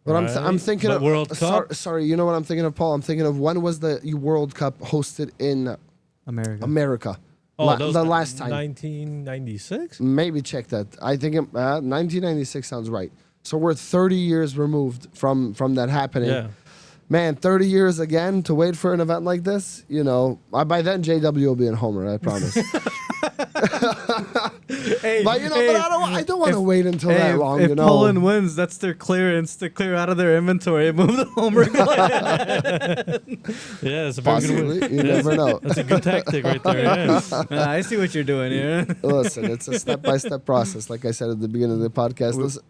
But I'm right? thinking But of World Cup. Sorry, you know what I'm thinking of, Paul? I'm thinking of when was the World Cup hosted in America. The last time. 1996. Maybe check that. I think 1996 sounds right. So we're 30 years removed from that happening. Yeah. Man, 30 years again to wait for an event like this. You know, by then JW will be in Homer. I promise. Hey, But you know, I don't want to wait until that long. If You know, Poland wins, that's their clearance to clear out of their inventory and move the Homer. Yeah, it's a very good possibly. one. You never know. That's a good tactic right there. Yeah. I see what you're doing here. Listen, it's a step-by-step process. Like I said at the beginning of the podcast,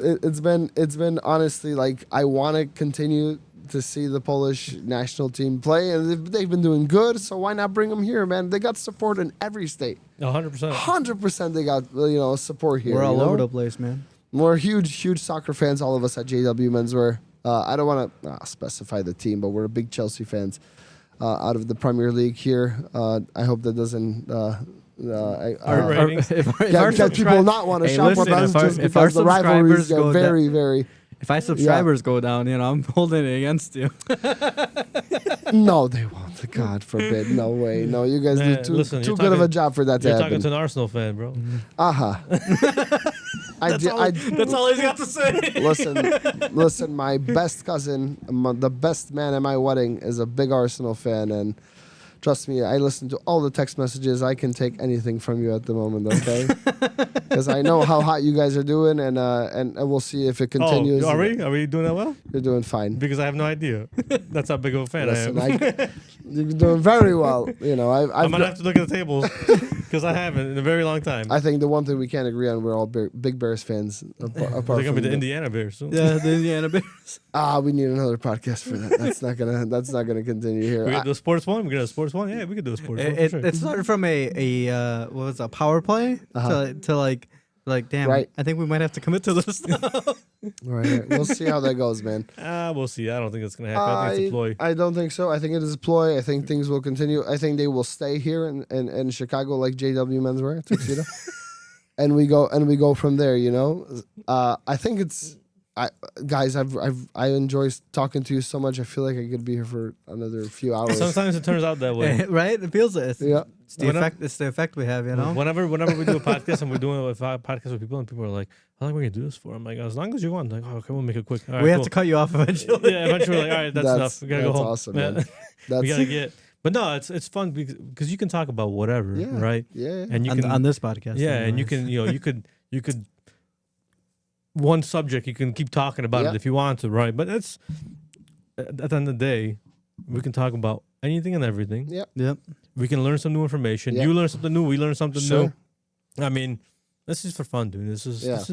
it's been honestly like I want to continue to see the Polish national team play, and they've been doing good. So why not bring them here, man? They got support in every state. 100%. 100% they got support here. We're all you know? over the place, man. We're huge soccer fans, all of us at JW Menswear. I don't want to specify the team, but we're big Chelsea fans out of the Premier League here. I hope that doesn't get people not want to shop with us just because the rivalries get very. If our subscribers go down, you know, I'm holding it against you. No, they won't. God forbid. No way. No, you guys do too good of a job for that to You're happen. talking to an Arsenal fan, bro. That's all he's got to say. Listen. My best cousin, the best man at my wedding, is a big Arsenal fan, and trust me, I listen to all the text messages. I can take anything from you at the moment, okay? Because I know how hot you guys are doing, and we'll see if it continues. Oh, are we? Are we doing that well? You're doing fine. Because I have no idea. That's how big of a fan Listen, I am. you're doing very well. You know, I'm gonna have to look at the tables because I haven't in a very long time. I think the one thing we can't agree on, we're all big Bears fans. They're gonna be the Indiana Bears soon. Yeah, the Indiana Bears. We need another podcast for that. That's not gonna continue here. We could do a sports one. We could do a sports one. Yeah, we could do a sports one. For sure. It started from what was it, a power play to like damn. Right. I think we might have to commit to this now. Right. We'll see how that goes, man. We'll see. I don't think it's gonna happen. I think it's a ploy. I don't think so. I think it is a ploy. I think things will continue. I think they will stay here in Chicago like JW Menswear tuxedo, and we go from there. You know, I think it's. Guys, I enjoy talking to you so much. I feel like I could be here for another few hours. Sometimes it turns out that way. Right? It feels it. Yeah. It's the effect. It's the effect we have, you know. Whenever we do a podcast and we're doing a podcast with people, and people are like, "How long are we gonna do this for?" I'm like, "As long as you want." Like, "Oh, okay, we'll make it quick." All right, we have to cut you off eventually. Yeah, eventually, we're like, all right, that's enough. We gotta go home. Awesome, Yeah. man. We gotta get. But no, it's fun because you can talk about whatever, right? Yeah. And you can on this podcast. yeah, and you can you could one subject you can keep talking about it if you want to, right? But at the end of the day, we can talk about anything and everything. Yep. Yep. We can learn some new information. Yep. You learn something new. We learn something Sure. new. I mean, this is for fun, dude. This is As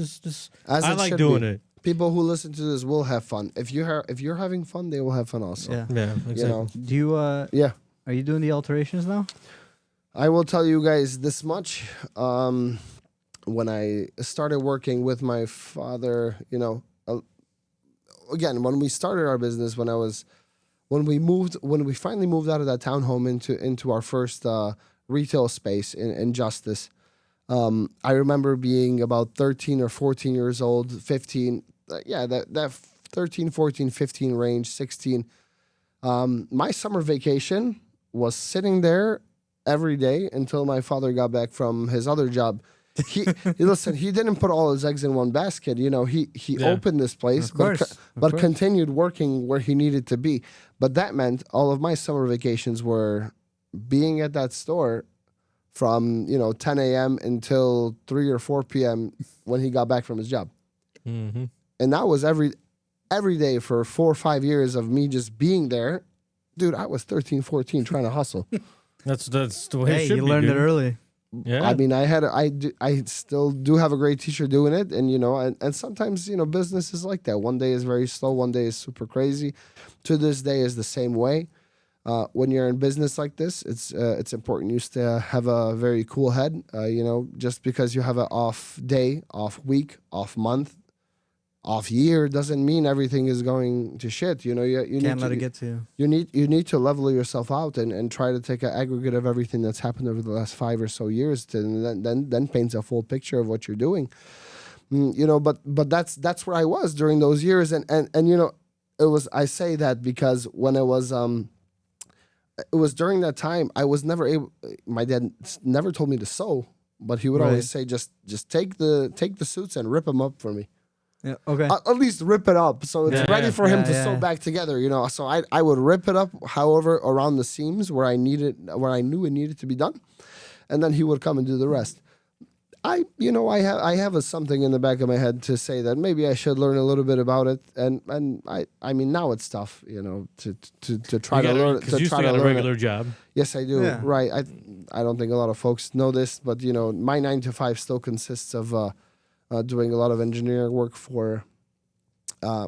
I it like should doing be. it. People who listen to this will have fun. If you're having fun, they will have fun also. Yeah. Yeah, exactly. You know. Do you Yeah. are you doing the alterations now? I will tell you guys this much. When I started working with my father, you know, again, when we started our business, when we finally moved out of that townhome into our first retail space in Justice, I remember being about 13 or 14 years old, 15, that 13, 14, 15 range, 16. My summer vacation was sitting there every day until my father got back from his other job. Listen, he didn't put all his eggs in one basket. You know, he opened this place, Of course. but continued working where he needed to be. But that meant all of my summer vacations were being at that store from 10 a.m. until 3 or 4 p.m. when he got back from his job. Mm-hmm. And that was every day for 4 or 5 years of me just being there. Dude, I was 13, 14 trying to hustle. That's the way it Hey, should you be, learned dude. it early. Yeah. I mean, I still do have a great teacher doing it, and and sometimes business is like that. One day is very slow, one day is super crazy. To this day is the same way. When you're in business like this, it's important you to have a very cool head. Just because you have an off day, off week, off month, off year doesn't mean everything is going to shit. You Can't let it get to you. You need to level yourself out and try to take an aggregate of everything that's happened over the last 5 or so years to then paints a full picture of what you're doing. But that's where I was during those years, and it was, I say that because when it was during that time I was never able. My dad never told me to sew, but he would Right. always say just take the suits and rip them up for me. Yeah. Okay. At least rip it up so it's Yeah, ready for him yeah, to yeah. sew back together. So I would rip it up, however, around the seams where I knew it needed to be done, and then he would come and do the rest. I have something in the back of my head to say that maybe I should learn a little bit about it, and I mean now it's tough, to try to learn because you still got a learn regular it. job. Yes, I do. Yeah. Right. I don't think a lot of folks know this, but my 9 to 5 still consists of doing a lot of engineering work for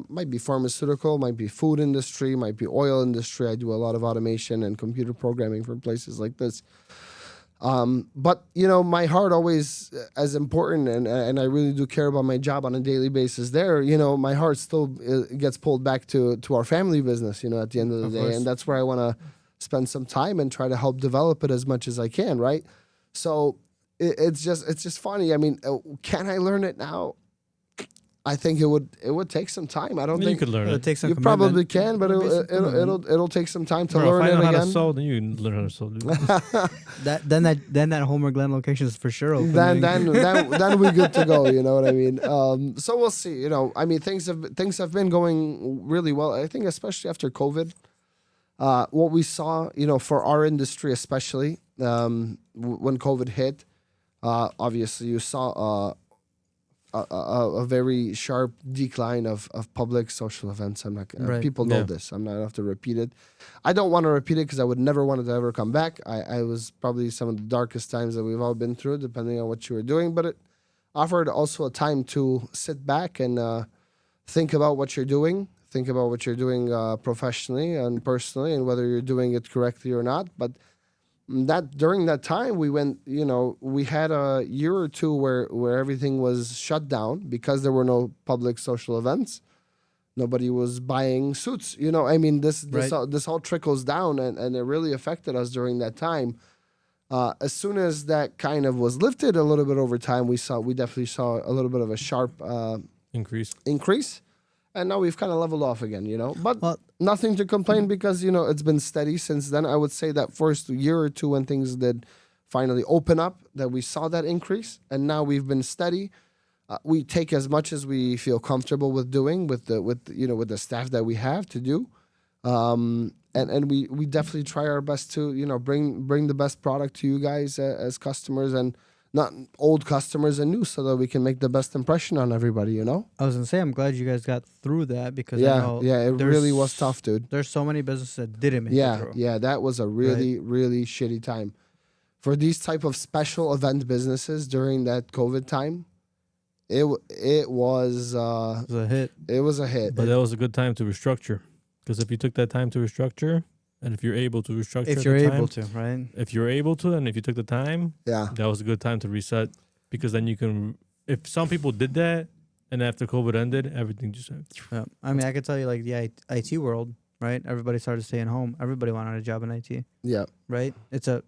might be pharmaceutical, might be food industry, might be oil industry. I do a lot of automation and computer programming for places like this. But my heart always as important, and I really do care about my job on a daily basis there. My heart still gets pulled back to our family business, at the end of the day. course. And that's where I want to spend some time and try to help develop it as much as I can. Right. So it's just funny. I mean, can I learn it now? I think it would take some time. I don't You think could learn It'll it. take some you commitment. probably can, but It'll be some commitment. it'll take some time to Bro, learn if I it know how to again. sew, then you can learn how to sew, dude. Then that Homer Glen location is for sure open. Then we're good to go. You know what I mean? So we'll see. I mean, things have been going really well. I think especially after COVID, what we saw, for our industry especially, when COVID hit, obviously you saw a very sharp decline of public social events. I'm not. Right. People know Yeah. this. I'm not gonna have to repeat it. I don't want to repeat it because I would never want it to ever come back. I was probably some of the darkest times that we've all been through, depending on what you were doing. But it offered also a time to sit back and think about what you're doing. Think about what you're doing professionally and personally, and whether you're doing it correctly or not. But that during that time we had a year or two where everything was shut down because there were no public social events. Nobody was buying suits. I mean, this all trickles down, and it really affected us during that time. As soon as that kind of was lifted a little bit over time, we definitely saw a little bit of a sharp increase. And now we've kind of leveled off again, But Well- nothing to complain because, it's been steady since then. I would say that first year or two when things did finally open up, that we saw that increase. And now we've been steady. We take as much as we feel comfortable with doing with the staff that we have to do. And we definitely try our best to, bring the best product to you guys as customers. And not old customers and new, so that we can make the best impression on everybody. You know? I was gonna say I'm glad you guys got through that because I know It there's- really was tough, dude. There's so many businesses that didn't make it through. Yeah, that was a really shitty time for these type of special event businesses during that COVID time. It was It was a hit. it was a hit. But that was a good time to restructure. Because if you took that time to restructure, and if you're able to restructure, If at you're the able time, to, right? if you're able to, and if you took the time, Yeah, that was a good time to reset. Because then you can, if some people did that, and after COVID ended, everything just Yeah. I mean, I could tell you like the IT world, right? Everybody started staying home. Everybody wanted a job in IT, yeah, right? It's a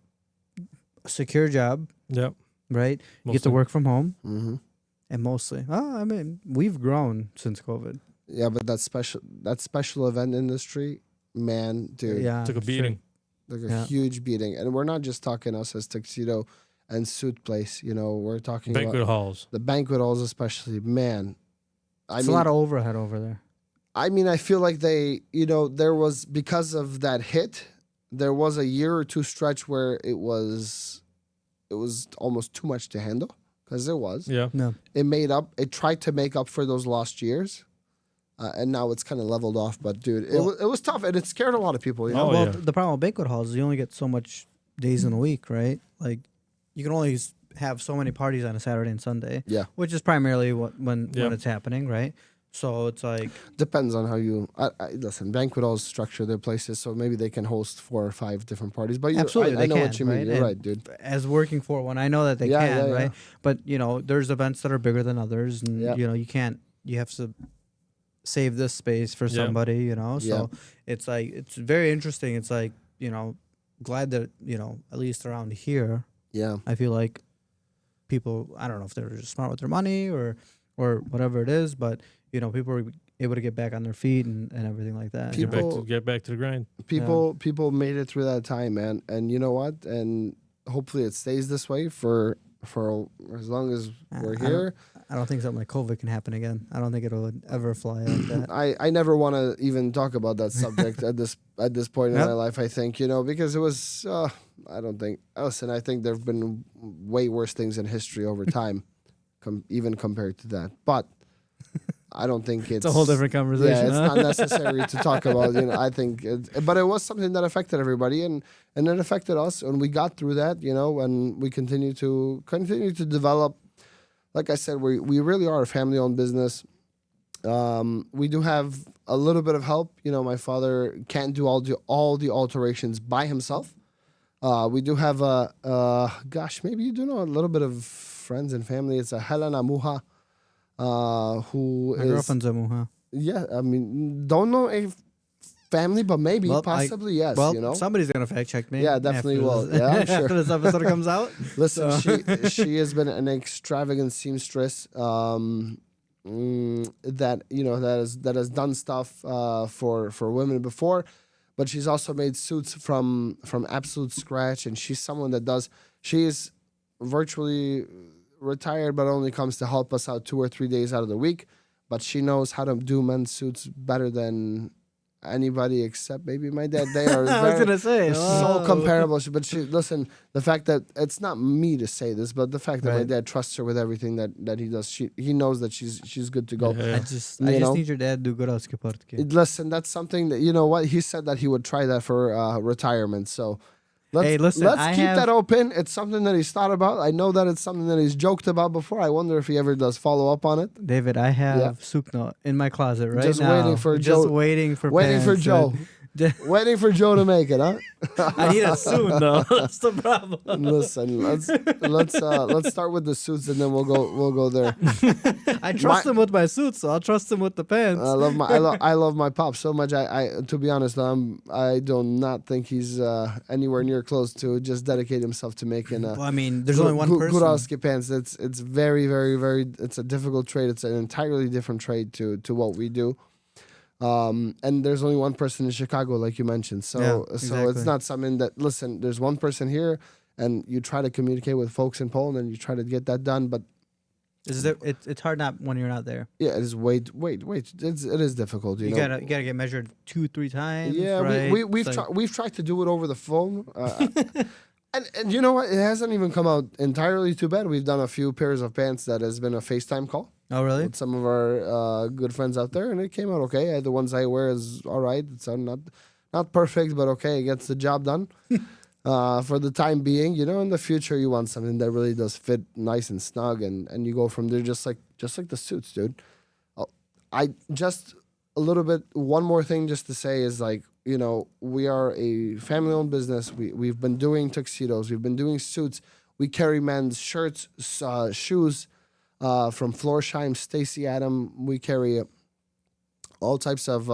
secure job, yeah. right? You get to work from home, hmm and mostly, I mean, we've grown since COVID. yeah. But that special event industry, man, dude, Yeah, Took a sure. beating. like a Yeah. huge beating. And we're not just talking us as tuxedo and suit place. You know, we're talking Banquet about halls. the banquet halls, especially. Man, It's a lot of overhead over there. I mean, I feel like they, there was, because of that hit, there was a year or two stretch where it was almost too much to handle, because it was. Yeah. No, It tried to make up for those lost years, and now it's kind of leveled off. But dude, it was tough, and it scared a lot of people. You know, Oh, well, yeah. the problem with banquet halls is you only get so much days in a week, right? Like, you can only have so many parties on a Saturday and Sunday. Yeah. Which is primarily when Yep. it's happening, right? So it's like, depends on how you listen. Banquet halls structure their places, so maybe they can host 4 or 5 different parties. But absolutely, I they know can, what you mean. right? You're And right, dude. as working for one, I know that they Yeah, can, yeah, right? yeah. But there's events that are bigger than others, and Yep. you have to save this space for Yeah. somebody, So Yeah. it's like, it's very interesting. It's like, glad that at least around here, Yeah. I feel like people, I don't know if they're just smart with their money or whatever it is, but people are able to get back on their feet and everything like that. People- Get back to the grind. People made it through that time, man. And you know what? And hopefully it stays this way for as long as we're here. I don't think something like COVID can happen again. I don't think it'll ever fly like that. I never want to even talk about that subject at this point in Yep. my life. I think because it was. I don't think. Listen, I think there've been way worse things in history over time, even compared to that. But I don't think it's It's a whole different conversation. Yeah, it's huh? not necessary to talk about. I think, but it was something that affected everybody, and it affected us, and we got through that. And we continue to develop. Like I said, we really are a family-owned business. We do have a little bit of help. My father can't do all the alterations by himself. We do have maybe you do know a little bit of friends and family. It's a Helena Muha, who My is girlfriend's a Muha. yeah. I mean, don't know if family, but maybe Well, possibly yes. Well, somebody's gonna fact check me. Yeah, definitely after will. this- Yeah, I'm sure. After this episode comes out. Listen, she has been an extravagant seamstress. That has done stuff for women before, but she's also made suits from absolute scratch, and she's someone that does. She is virtually retired, but only comes to help us out 2 or 3 days out of the week. But she knows how to do men's suits better than anybody except maybe my dad. They are I was gonna say they're so comparable. But listen, the fact that it's not me to say this, but the fact that my Right. dad trusts her with everything that he does, he knows that she's good to go. Yeah. I just You know? need your dad to do Gorovsky Portki. Listen, that's something that what he said that he would try that for retirement. So let's, Hey, listen, let's I keep have- that open. It's something that he's thought about. I know that it's something that he's joked about before. I wonder if he ever does follow up on it. David, I have Sukno in my closet right Just now. waiting for just Joe- waiting for Waiting for pants. Joe. Waiting for Joe to make it, huh? I need it soon though. That's the problem. Listen, let's start with the suits and then we'll go there. I trust him with my suits, so I'll trust him with the pants. I love my pop so much. I to be honest, I do not think he's anywhere near close to just dedicate himself to making. Well, I mean, there's only one person. Góralskie pants. It's very very very. It's a difficult trade. It's an entirely different trade to what we do. And there's only one person in Chicago, like you mentioned. So Yeah, so exactly. it's not something that listen. There's one person here, and you try to communicate with folks in Poland, and you try to get that done. But It's hard not when you're not there. yeah, it is wait. It is difficult. You know? You gotta get measured 2-3 times. Yeah, right? we've It's like- we've tried to do it over the phone. And you know what? It hasn't even come out entirely too bad. We've done a few pairs of pants that has been a FaceTime call Oh, really? with some of our good friends out there, and it came out okay. The ones I wear is all right. It's not perfect, but okay. It gets the job done for the time being. You know, in the future, you want something that really does fit nice and snug, and you go from there just like the suits, dude. I just a little bit. One more thing just to say is like, you know, we are a family-owned business. We've been doing tuxedos. We've been doing suits. We carry men's shirts, shoes from Florsheim, Stacy Adam. We carry all types of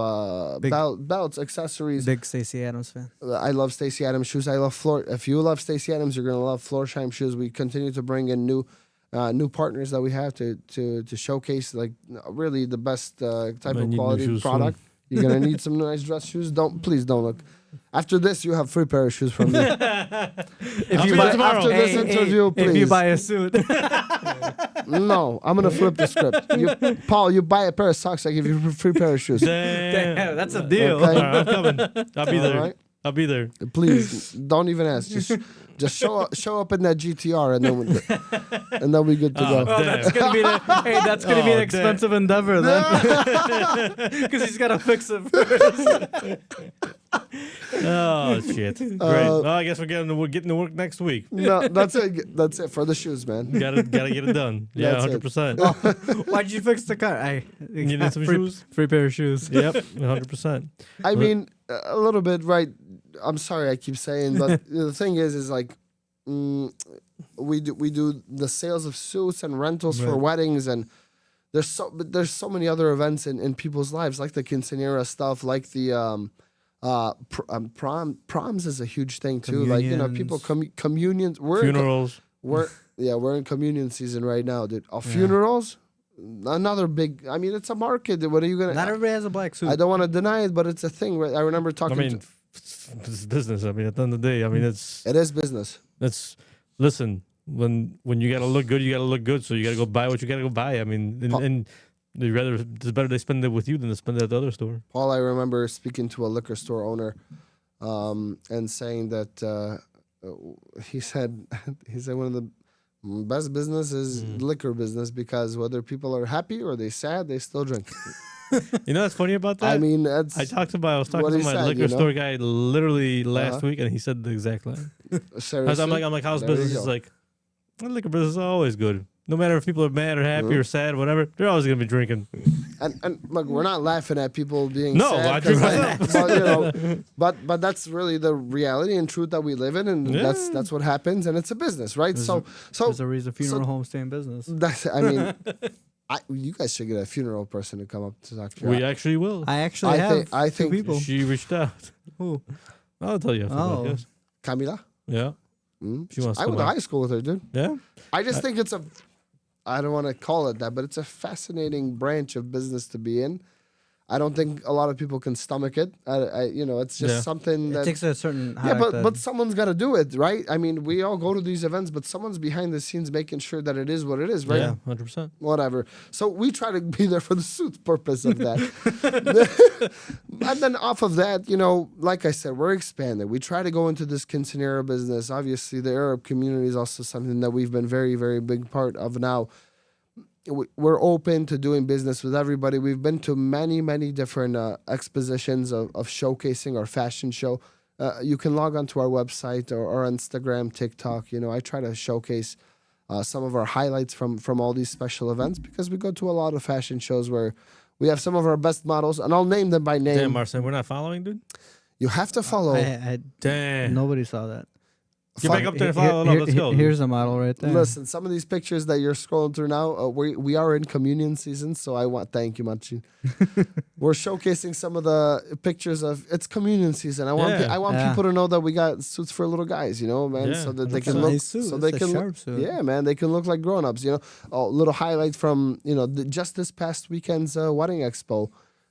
belts, accessories. Big Stacey Adams fan. I love Stacy Adams shoes. I love If you love Stacy Adams, you're gonna love Florsheim shoes. We continue to bring in new partners that we have to showcase like really the best type of quality product. You're gonna need some nice dress shoes. Please don't look. After this, you have free pair of shoes from me. After this interview, please. If you buy a suit. No, I'm gonna flip the script. Paul, you buy a pair of socks, I give you a free pair of shoes. Damn, that's a deal. Okay. I'm coming. I'll be there. Right. I'll be there. Please don't even ask. Just show up in that GTR and then we good to go. Oh, that's gonna be that's gonna be an expensive endeavor then, because he's gotta fix it first. Oh shit! Great. Well, I guess we're getting to work next week. No, that's it. That's it for the shoes, man. Gotta get it done. Yeah, That's it. 100%. Why'd you fix the car? You need some shoes? Free pair of shoes. Yep, 100%. I mean, a little bit, right? I'm sorry, I keep saying, but the thing is like, we do the sales of suits and rentals for weddings, and there's so many other events in people's lives, like the quinceañera stuff, like the proms is a huge thing too. Like, you know, people communions, Funerals. We're in communion season right now, dude. Funerals. Another big. I mean, it's a market. What are you gonna? Not everybody has a black suit. I don't want to deny it, but it's a thing. Right? I remember talking. I mean, it's business. I mean, at the end of the day, I mean, it is business. Listen. When you gotta look good, you gotta look good. So you gotta go buy what you gotta go buy. I mean, and it's better they spend it with you than to spend it at the other store. Paul, I remember speaking to a liquor store owner, and saying that he said one of the best business is liquor business, because whether people are happy or they sad, they still drink. You know what's funny about that? I mean, I was talking to my liquor store guy literally last week, and he said the exact line. Seriously? I'm like, how's business? He's like, well, liquor business is always good. No matter if people are mad or happy or sad, whatever, they're always gonna be drinking. And look, we're not laughing at people being no, sad. I drink myself. But, you know, but that's really the reality and truth that we live in, and that's what happens, and it's a business, right? There's a reason funeral homes stay in business. That's, I mean, you guys should get a funeral person to come up to talk to you. We actually will. I think two people. She reached out. Who? I'll tell you after the podcast. Camila? Yeah. She wants I to went to high school with her, dude. Yeah. I just think it's I don't want to call it that, but it's a fascinating branch of business to be in. I don't think a lot of people can stomach it. It's just something that it takes a certain. But someone's got to do it, right? I mean, we all go to these events, but someone's behind the scenes making sure that it is what it is, right? Yeah, 100%. Whatever. So we try to be there for the suit purpose of that. And then off of that, you know, like I said, we're expanding. We try to go into this quinceañera business. Obviously, the Arab community is also something that we've been very, very big part of now. We're open to doing business with everybody. We've been to many, many different expositions of showcasing our fashion show. You can log onto our website or Instagram, TikTok. You know, I try to showcase some of our highlights from all these special events, because we go to a lot of fashion shows where we have some of our best models, and I'll name them by name. Damn, Marcin, we're not following, dude? You have to follow. Damn. Nobody saw that. Get back up there and follow. Let's go. Here's a model right there. Listen, some of these pictures that you're scrolling through now, we are in communion season, so thank you, Machi. We're showcasing some of the pictures of it's communion season. I want people to know that we got suits for little guys, you know, man, so that they can look, yeah, man, they can look like grown-ups, you know. Oh, little highlight from just this past weekend's wedding expo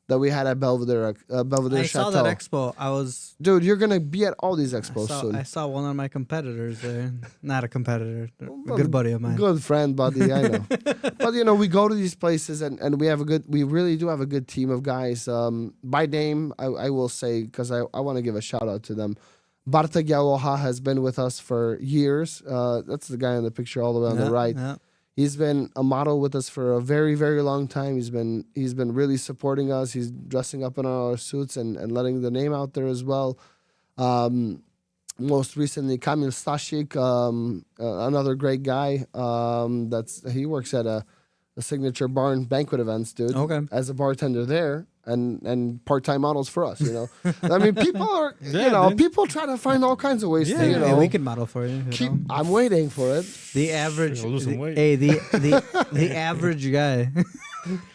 that we had at Belvedere Chateau. Saw that expo. Dude, you're gonna be at all these expos soon. I saw one of my competitors there. Not a competitor, a good buddy of mine. Good friend, buddy. I know. But we go to these places and we really do have a good team of guys. By name, I will say, because I want to give a shout out to them. Bartek Yawoha has been with us for years. That's the guy in the picture all the way on the right. Yeah. He's been a model with us for a very, very long time. He's been really supporting us. He's dressing up in our suits and letting the name out there as well. Most recently, Kamil Stasik, another great guy. He works at a Signature Barn banquet events, dude. Okay. As a bartender there, and part-time models for us. I mean, people are people try to find all kinds of ways to Yeah, we can model for you. I'm waiting for it. The average, You're gonna lose some weight. the average guy.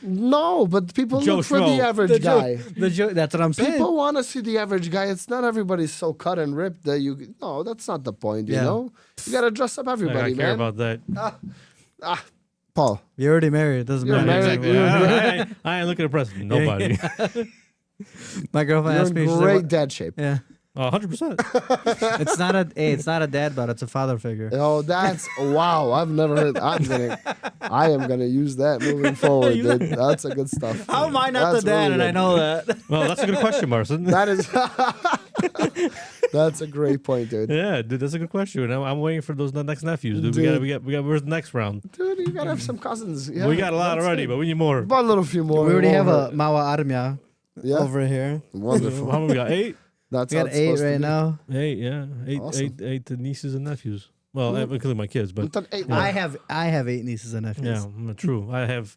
No, but people Joe look for Schmo. the average guy. That's what I'm saying. People want to see the average guy. It's not everybody's so cut and ripped that you. No, that's not the point. You know, you got to dress up I everybody, care man. about that. Paul, You're already married. It doesn't You're matter. married. I ain't looking to impress nobody. My girlfriend you're asked me. in She's great like, dad shape. yeah, 100%. it's not a dad bod. It's a father figure. Oh, that's wow! I've never heard. I am gonna use that moving forward, dude. That's a good stuff. How am I not That's the dad really and I good. know that? Well, that's a good question, Marcin. That is. That's a great point, dude. Yeah, dude, that's a good question. I'm waiting for those next nephews, dude. Dude. We got. Where's the next round? Dude, you gotta have some cousins. Yeah, we got a lot that's already, good. but we need more. But a little few more. We already It have won't a Mawa Armia Yeah, over here. wonderful. How many we got? 8? That's We how got it's 8 supposed to right be. now. 8, yeah. 8, Awesome. 8 nieces and nephews. Well, including my kids, but Done 8 I have 8 nieces and nephews. yeah, true. I have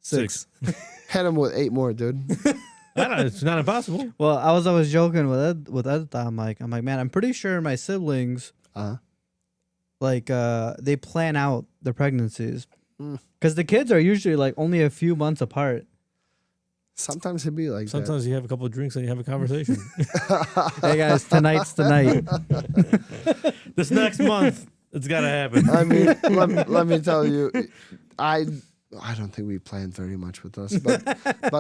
6. Hit him with 8 more, dude. I don't, it's not impossible. Well, I was joking with Ed. I'm like, man, I'm pretty sure my siblings they plan out their pregnancies because the kids are usually like only a few months apart. Sometimes it'd be like Sometimes you have a couple of drinks and you have a conversation. Hey guys, tonight's the night. This next month, it's got to happen. that. I mean, let me tell you, I don't think we planned very much with us, but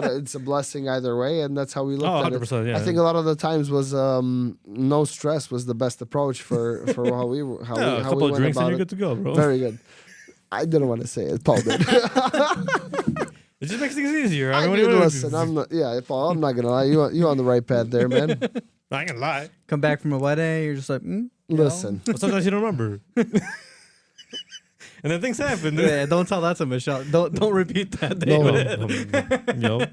it's a blessing either way, and that's how we looked at it. 100%, yeah. I think a lot of the times was no stress was the best approach for how we a how couple we of went drinks and about you're it. good to go, bro. Very good. I didn't want to say it, Paul did. It just makes things easier. I what mean, do you- listen, Paul, I'm not gonna lie. You on the right path there, man. I ain't gonna lie. Come back from a wedding, you're just like, Listen, But sometimes you don't remember. And then things happen. yeah, don't tell that to Michelle. Don't repeat that. No. David. Yo.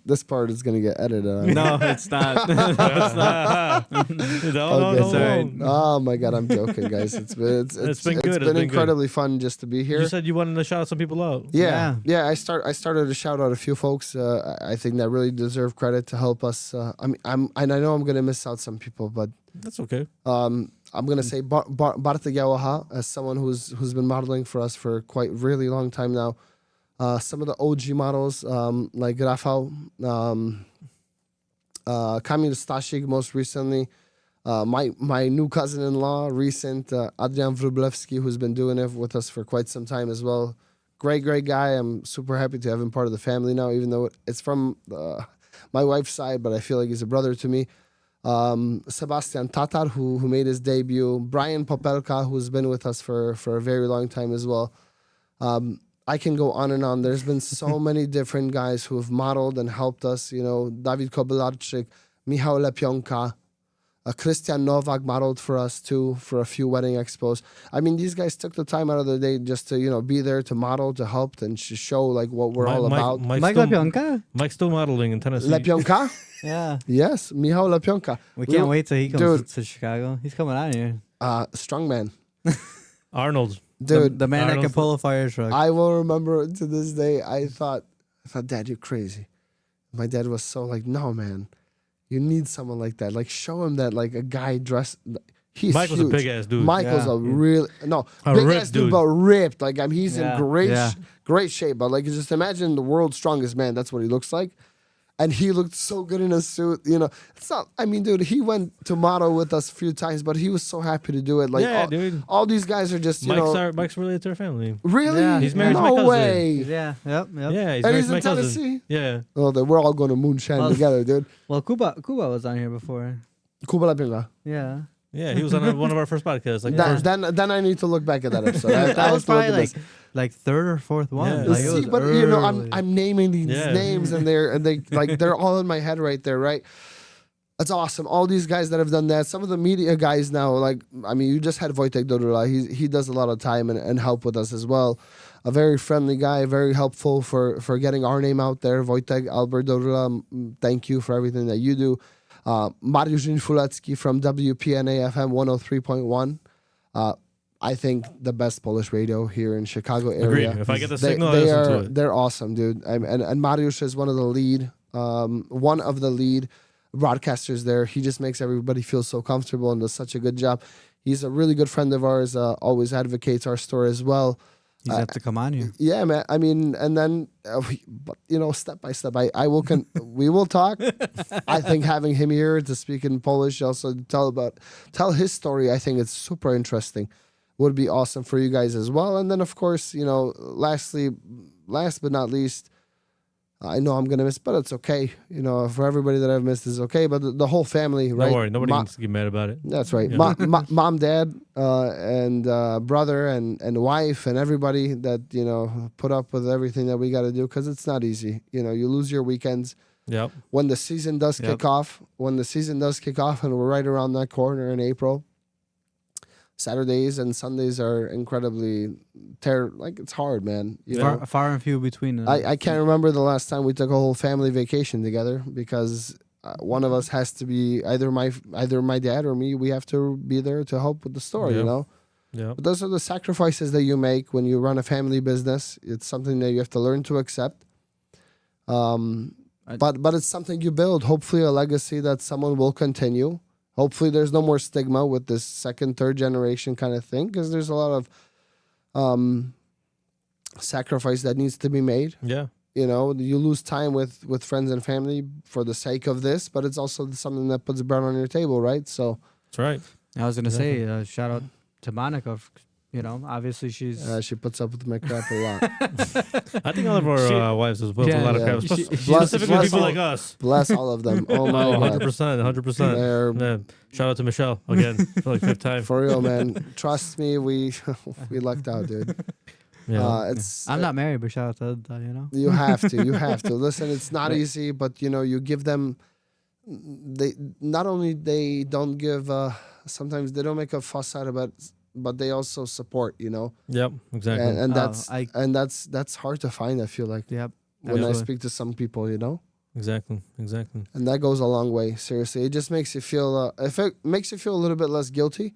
this part is gonna get edited out. No, it's not. No, it's not. Okay. Sorry. Oh my god, I'm joking, guys. It's been been good. It's It's been been incredibly fun just to be here. You said you wanted to shout some people out. Yeah. I started to shout out a few folks. I think that really deserve credit to help us. I know I'm gonna miss out some people, but That's okay. I'm gonna say Bartek Yawoha as someone who's been modeling for us for quite really long time now. Some of the OG models like Rafał, Kamil Stasik most recently. My new cousin-in-law, recent Adrian Wróblewski, who's been doing it with us for quite some time as well. Great guy. I'm super happy to have him part of the family now, even though it's from my wife's side, but I feel like he's a brother to me. Sebastian Tatar, who made his debut. Brian Popelka, who's been with us for a very long time as well. I can go on and on. There's been so many different guys who have modeled and helped us. Dawid Kobylarczyk, Michał Lepionka, Christian Nowak modeled for us too for a few wedding expos. I mean, these guys took the time out of their day just to be there to model, to help, and to show like what we're all about. Mike Lepionka? Mike's still modeling in Tennessee. Lepionka? Yeah. Yes, Michał Lepionka. We can't wait till he comes Dude. to Chicago. He's coming out here. Strongman. Arnold. Dude, The man that can Arnold's- Oh, pull a fire truck. I will remember to this day, I thought, Dad, you're crazy. My dad was so like, no, man, you need someone like that. Like, show him that, like, a guy dressed. He's Michael's huge. a big ass dude. Michael's Yeah. a real A big ripped ass dude, dude. but ripped. Like, he's Yeah. in great Yeah. great shape. But like, just imagine the world's strongest man. That's what he looks like. And he looked so good in a suit. It's not. I mean, dude, he went to model with us a few times, but he was so happy to do it. Like, Yeah, dude. all these guys are just Mike's related to our family. really. Yeah. He's married to my no cousin. way. Yeah. Yep. Yeah, he's And married he's to my in cousin. Tennessee. Yeah. Oh, we're all going to moonshine Well- together, dude. Well, Kuba was on here before. Kuba Lapinga. Yeah. Yeah, he was on one of our first podcasts. Like, Yeah. Then I need to look back at that episode. I That have was to look probably at this. like third or fourth one. Yeah. Like, it See, was but early. I'm naming these Yeah. names and they're all in my head right there, right? That's awesome. All these guys that have done that. Some of the media guys now, like, I mean, you just had Wojtek Dodula. He does a lot of time and help with us as well. A very friendly guy, very helpful for getting our name out there. Wojtek, Albert Dodula, thank you for everything that you do. Mariusz Infulecki from WPNA FM 103.1. I think the best Polish radio here in Chicago area. Agreed. If I get the signal, I listen to it. They're awesome, dude. And Mariusz is one of the lead broadcasters there. He just makes everybody feel so comfortable and does such a good job. He's a really good friend of ours. Always advocates our store as well. He's have to come on here. Yeah, man. I mean, and then step by step, I will we will talk. I think having him here to speak in Polish, also tell his story. I think it's super interesting. Would be awesome for you guys as well. And then of course, last but not least, I know I'm gonna miss, but it's okay. For everybody that I've missed is okay. But the whole family, right? Don't worry, nobody needs to get mad about it. That's right. Yeah. Mom, dad, and brother, and wife, and everybody that put up with everything that we got to do, because it's not easy. You lose your weekends. Yep. When the season does kick off, and we're right around that corner in April. Saturdays and Sundays are incredibly it's hard, man. Far and few between them. I can't remember the last time we took a whole family vacation together, because one of us has to be either my dad or me. We have to be there to help with the store, Yeah. But those are the sacrifices that you make when you run a family business. It's something that you have to learn to accept. But it's something you build. Hopefully, a legacy that someone will continue. Hopefully there's no more stigma with this second, third generation kind of thing, because there's a lot of sacrifice that needs to be made. Yeah. You lose time with friends and family for the sake of this, but it's also something that puts bread on your table, right? So That's right. I was going to say, shout out to Monica. Obviously she puts up with my crap a lot. I think all of our wives has put up with a lot of crap, specifically bless people all- like us. Bless all of them. Oh my God. 100%. They're- Yeah. Shout out to Michelle again for like fifth time. For real, man. Trust me, we lucked out, dude. Yeah. I'm not married, but shout out to that, You have to. Listen, it's not easy, but you give them. They not only they don't give. Sometimes they don't make a fuss out about, but they also support. Yep. Exactly. And that's hard to find. I feel like Yep. when I Absolutely. speak to some people, Exactly. and that goes a long way. Seriously, it just makes you feel. If it makes you feel a little bit less guilty,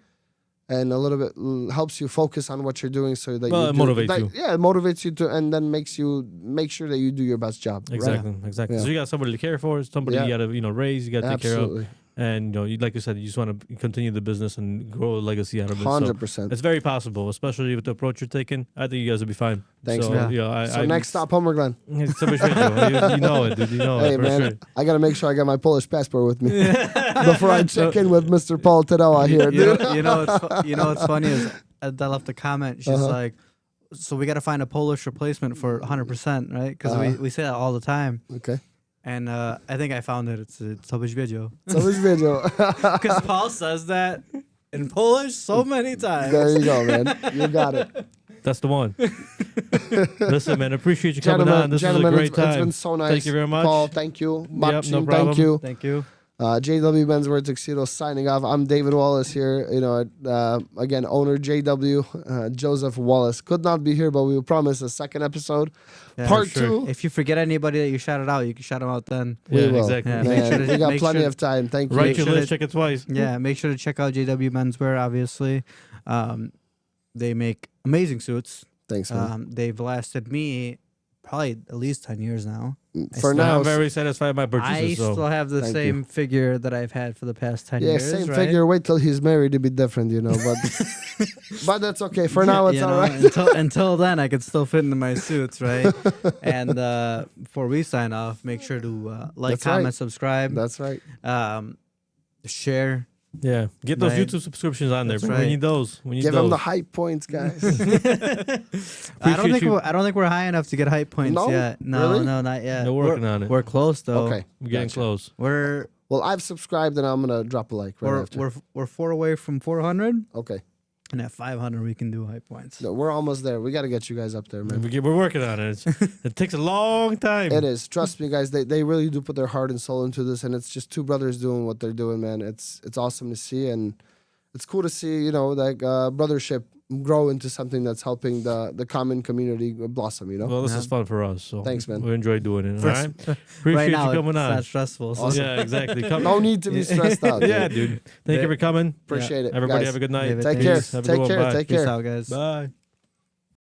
and a little bit helps you focus on what you're doing, so that Well, it motivates you. Yeah, it motivates you to, and then makes you make sure that you do your best job. Exactly. Yeah. So you got somebody to care for, somebody you got to raise, you got to take care of. Absolutely, And like you said, you just want to continue the business and grow a legacy out of it. So 100%. it's very possible, especially with the approach you're taking. I think you guys will be fine. Thanks, so, man. Yeah, Next stop, Homer Glen. It's so much fun. You know it, dude. You know Hey it for man, sure. I gotta make sure I got my Polish passport with me before I check in with Mr. Paul Tedoa here, dude. What's funny is Adele left a comment. She's like, so we got to find a Polish replacement for 100%, right? Because we say that all the time. Okay. And I think I found it. It's Toby's video. So which video? Because Paul says that in Polish so many times. There you go, man. You got it. That's the one. Listen, man, appreciate you coming on. This was a great time. It's been so nice. Thank you very much. Paul, thank you. Marcin, no problem. thank you. Thank you. JW Menswear Tuxedo signing off. I'm Dawid Walus here. Again, owner JW, Joseph Walus. Could not be here, but we will promise a second episode. Yeah, Part for sure. 2. If you forget anybody that you shouted out, you can shout them out then. We Yeah, will. exactly. Yeah, Man, make sure to- we got make plenty sure- of time. Thank you. Write Make your sure list, that- check it twice. Yeah, make sure to check out JW Menswear, obviously. They make amazing suits. Thanks, man. They've lasted me probably at least 10 years now. For now, I'm very satisfied with my purchases. I so. still have the Thank same figure that I've had for the past 10 yeah, years. same right? figure. Wait till he's married to be different, but but that's okay. For now, it's all right. Until then, I could still fit into my suits, right? And before we sign off, make sure to like, That's comment, right. subscribe, That's right. share. Yeah, get those Right. YouTube subscriptions on there. That's We right. need those. We need Give those. him the hype points, guys. I don't think you. I don't think we're high enough to get hype points No? yet. No, Really? no, not yet. No, working on it. We're close though. Okay. We're getting Gotcha. close. We're Well, I've subscribed and I'm gonna drop a like right after. we're 4 away from 400. Okay. And at 500, we can do high points. No, we're almost there. We got to get you guys up there, man. We're working on it. It takes a long time. It is. Trust me, guys. They really do put their heart and soul into this, and it's just two brothers doing what they're doing, man. It's awesome to see, and it's cool to see, you know, like brothership grow into something that's helping the common community blossom, you know? Well, this is fun for us. So Thanks, man. We enjoy doing it. All right. Appreciate Right now, you coming it's on. not stressful. So Yeah, exactly. Come. No need to be stressed out. Yeah, dude. Thank you for coming. Appreciate it. Everybody guys. have a good night. David, Take thanks. care. Have a good Take one. care. Bye. Take Peace care. out, guys. Bye.